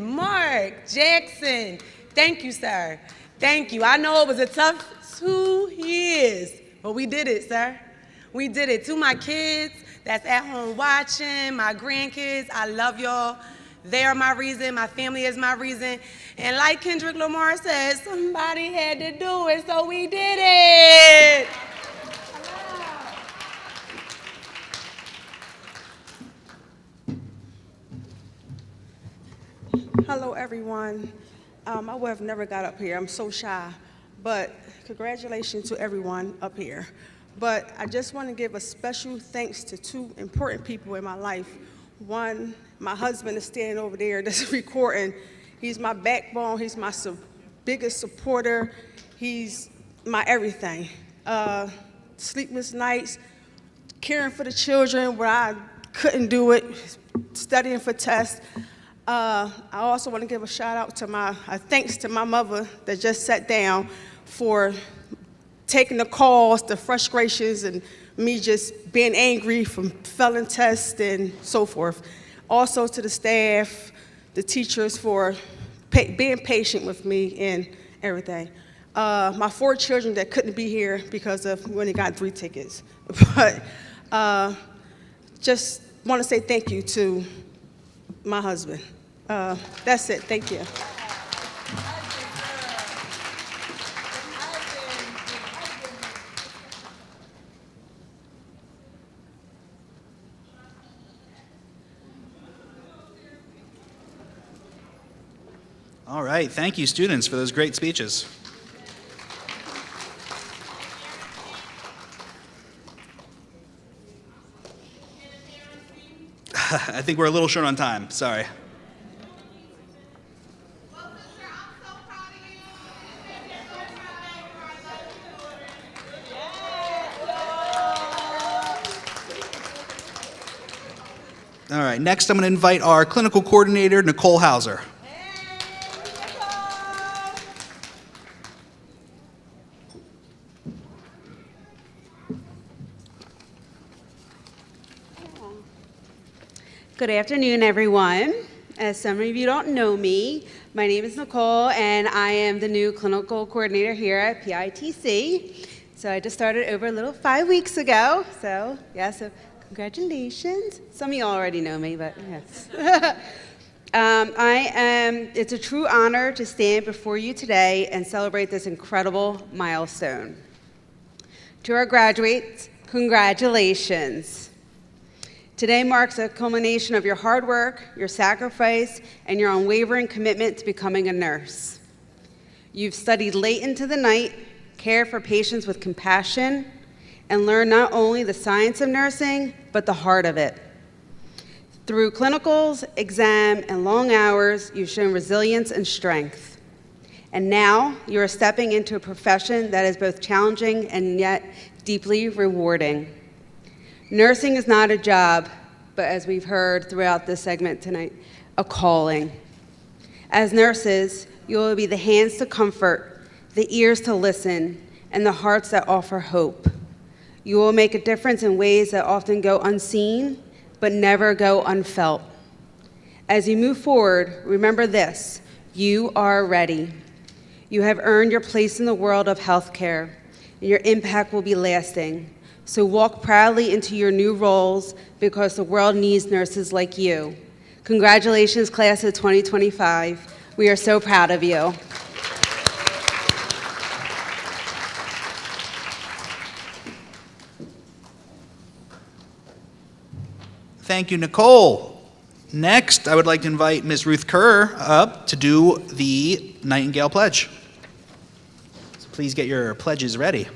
Mark Jackson, thank you, sir. Thank you. I know it was a tough 2 years, but we did it, sir. We did it. To my kids that's at home watching, my grandkids, I love y'all. They are my reason. My family is my reason. And like Kendrick Lamar says, somebody had to do it, so we did it. Hello, everyone. I would have never got up here. I'm so shy. But congratulations to everyone up here. But I just want to give a special thanks to 2 important people in my life. One, my husband is standing over there that's recording. He's my backbone. He's my biggest supporter. He's my everything. Sleepless nights, caring for the children where I couldn't do it, studying for tests. I also want to give a shout out to thanks to my mother that just sat down for taking the calls, the frustrations, and me just being angry from failing tests and so forth. Also to the staff, the teachers for being patient with me and everything. My 4 children that couldn't be here because of we only got 3 tickets. But just want to say thank you to my husband. That's it. Thank you. All right, thank you, students, for those great speeches. I think we're a little short on time, sorry. All right, next I'm going to invite our clinical coordinator, Nicole Hauser. Good afternoon, everyone. As some of you don't know me, my name is Nicole, and I am the new clinical coordinator here at PITC. So I just started over a little 5 weeks ago. So congratulations. Some of you already know me, but yes. It's a true honor to stand before you today and celebrate this incredible milestone. To our graduates, congratulations. Today marks a culmination of your hard work, your sacrifice, and your unwavering commitment to becoming a nurse. You've studied late into the night, cared for patients with compassion, and learned not only the science of nursing, but the heart of it. Through clinicals, exam, and long hours, you've shown resilience and strength. And now you are stepping into a profession that is both challenging and yet deeply rewarding. Nursing is not a job, but as we've heard throughout this segment tonight, a calling. As nurses, you will be the hands to comfort, the ears to listen, and the hearts that offer hope. You will make a difference in ways that often go unseen, but never go unfelt. As you move forward, remember this: you are ready. You have earned your place in the world of healthcare, and your impact will be lasting. So walk proudly into your new roles because the world needs nurses like you. Congratulations, class of 2025. We are so proud of you. Thank you, Nicole. Next, I would like to invite Ms. Ruth Kerr up to do the Nightingale Pledge. So please get your pledges ready.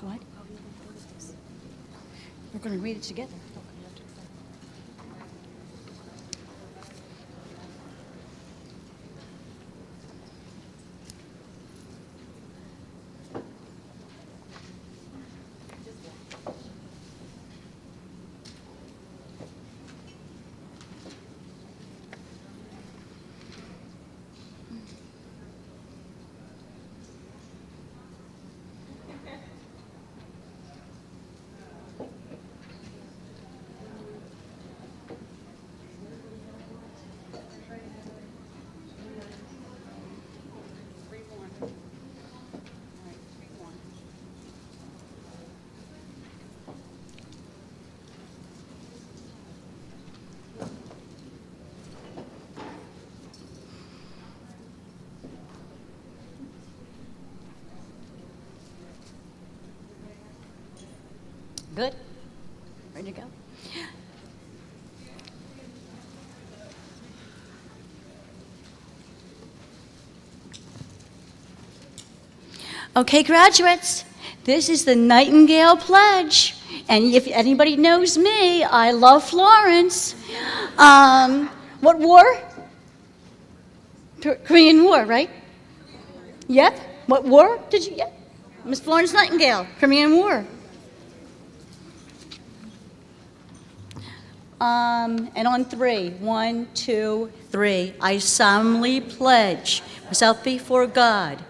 What? We're going to read it together. Good? Ready to go? Okay, graduates, this is the Nightingale Pledge. And if anybody knows me, I love Florence. What war? Korean War, right? Yep. What war did you get? Miss Florence Nightingale, Korean War. And on three, 1, 2, 3, I solemnly pledge myself before God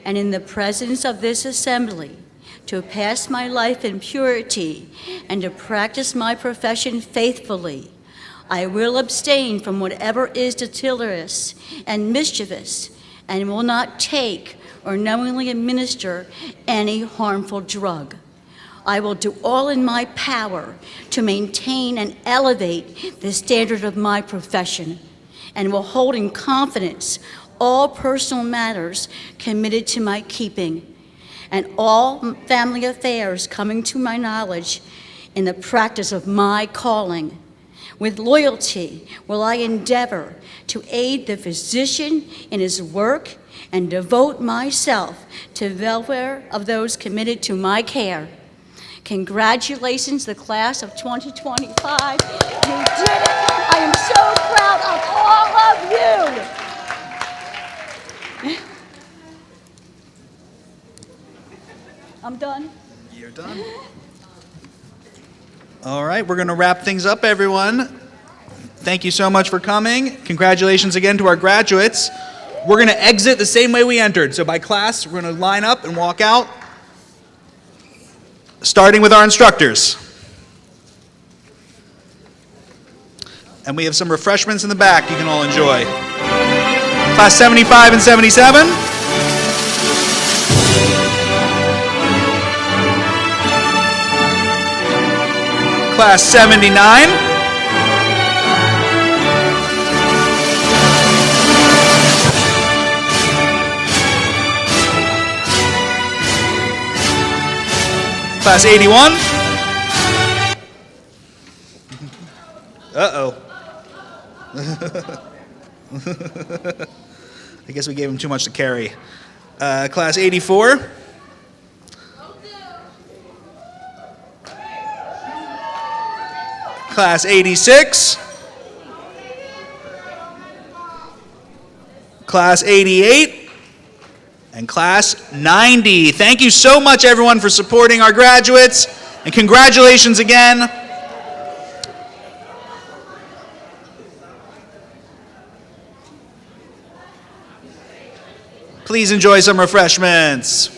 and in the presence of this assembly to pass my life in purity and to practice my profession faithfully. I will abstain from whatever is deleterious and mischievous and will not take or knowingly administer any harmful drug. I will do all in my power to maintain and elevate the standard of my profession, and will hold in confidence all personal matters committed to my keeping, and all family affairs coming to my knowledge in the practice of my calling. With loyalty will I endeavor to aid the physician in his work and devote myself to the welfare of those committed to my care. Congratulations, the class of 2025. You did it. I am so proud of all of you. I'm done. You're done. All right, we're going to wrap things up, everyone. Thank you so much for coming. Congratulations again to our graduates. We're going to exit the same way we entered. So by class, we're going to line up and walk out, starting with our instructors. And we have some refreshments in the back you can all enjoy. Class 75 and 77. Class 79. Class 81. Uh-oh. I guess we gave him too much to carry. Class 84. Class 86. Class 88. And class 90. Thank you so much, everyone, for supporting our graduates, and congratulations again. Please enjoy some refreshments.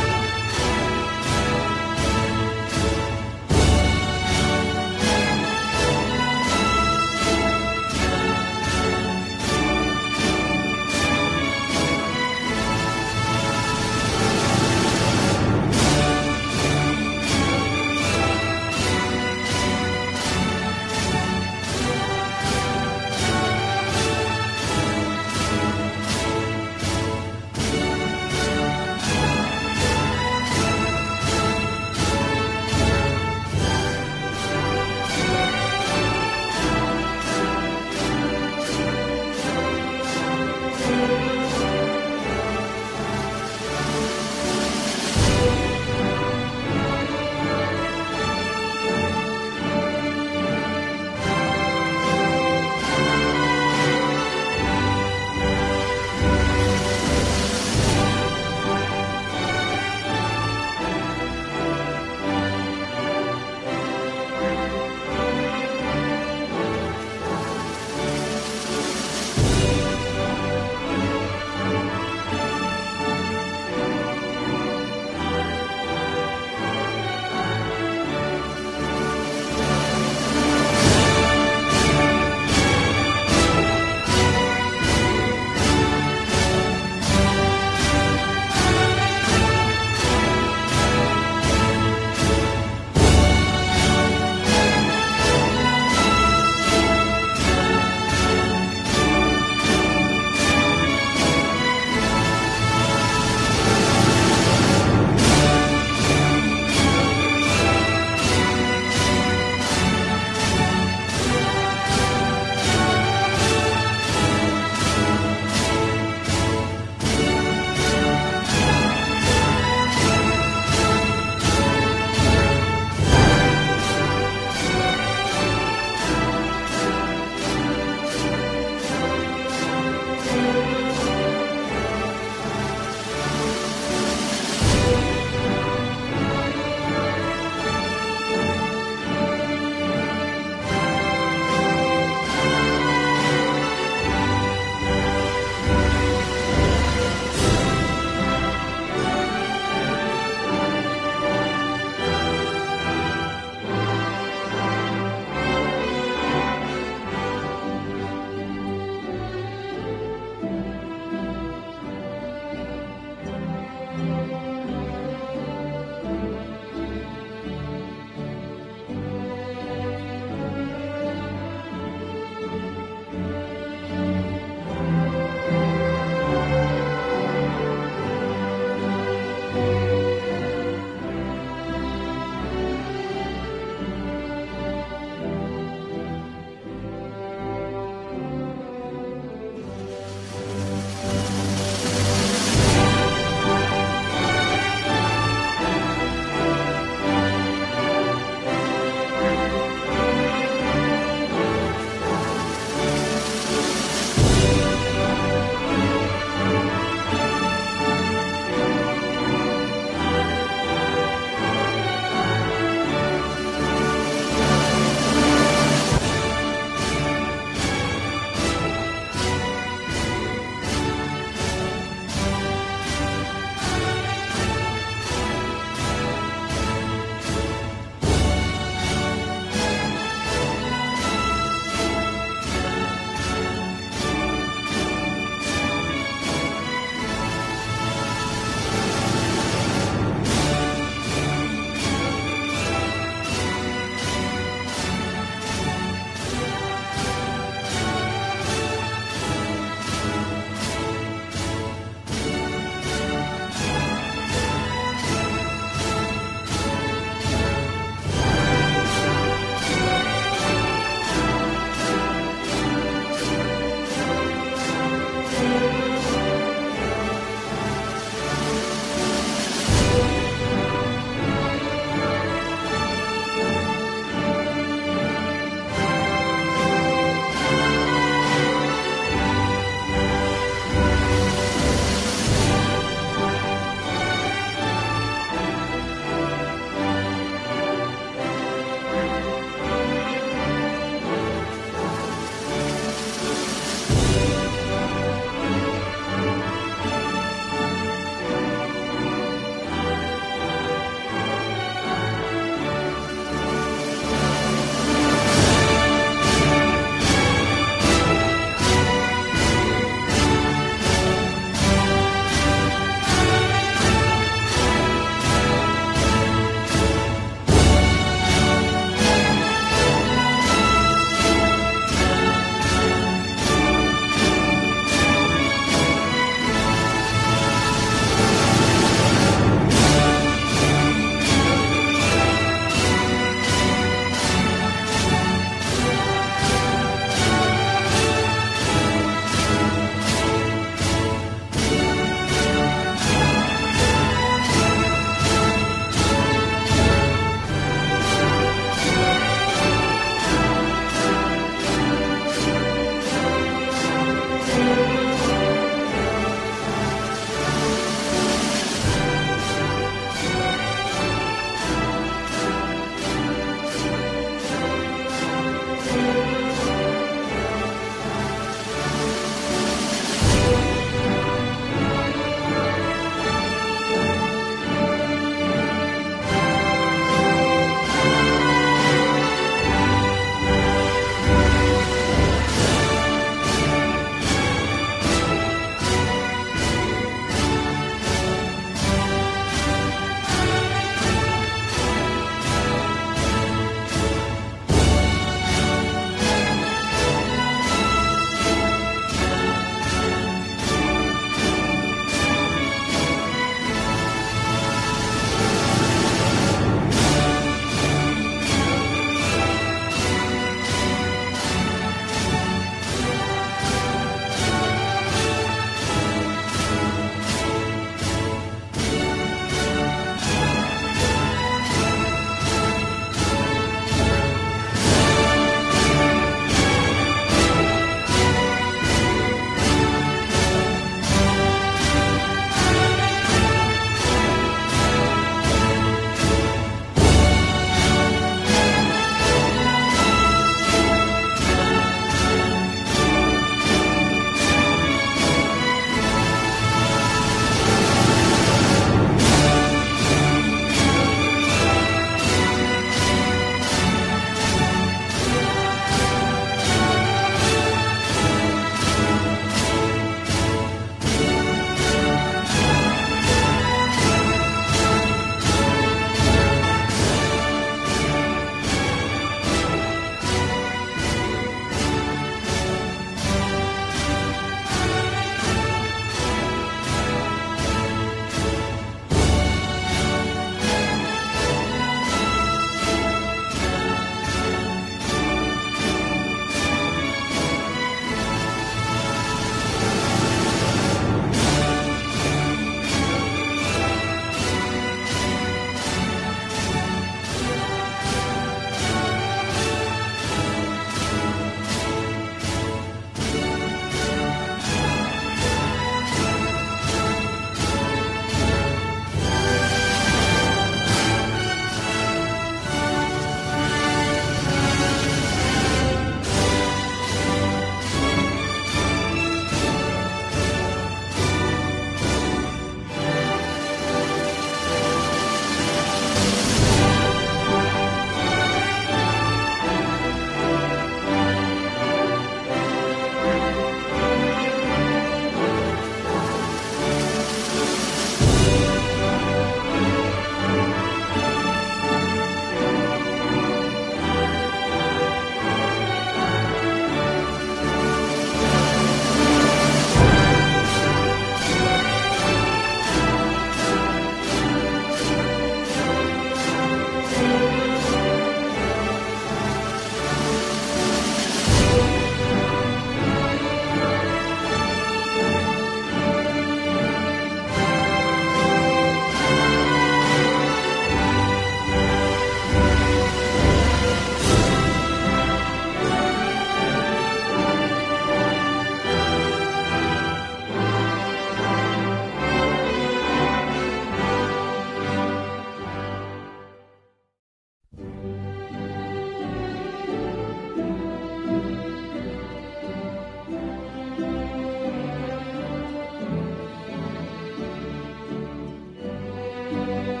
you.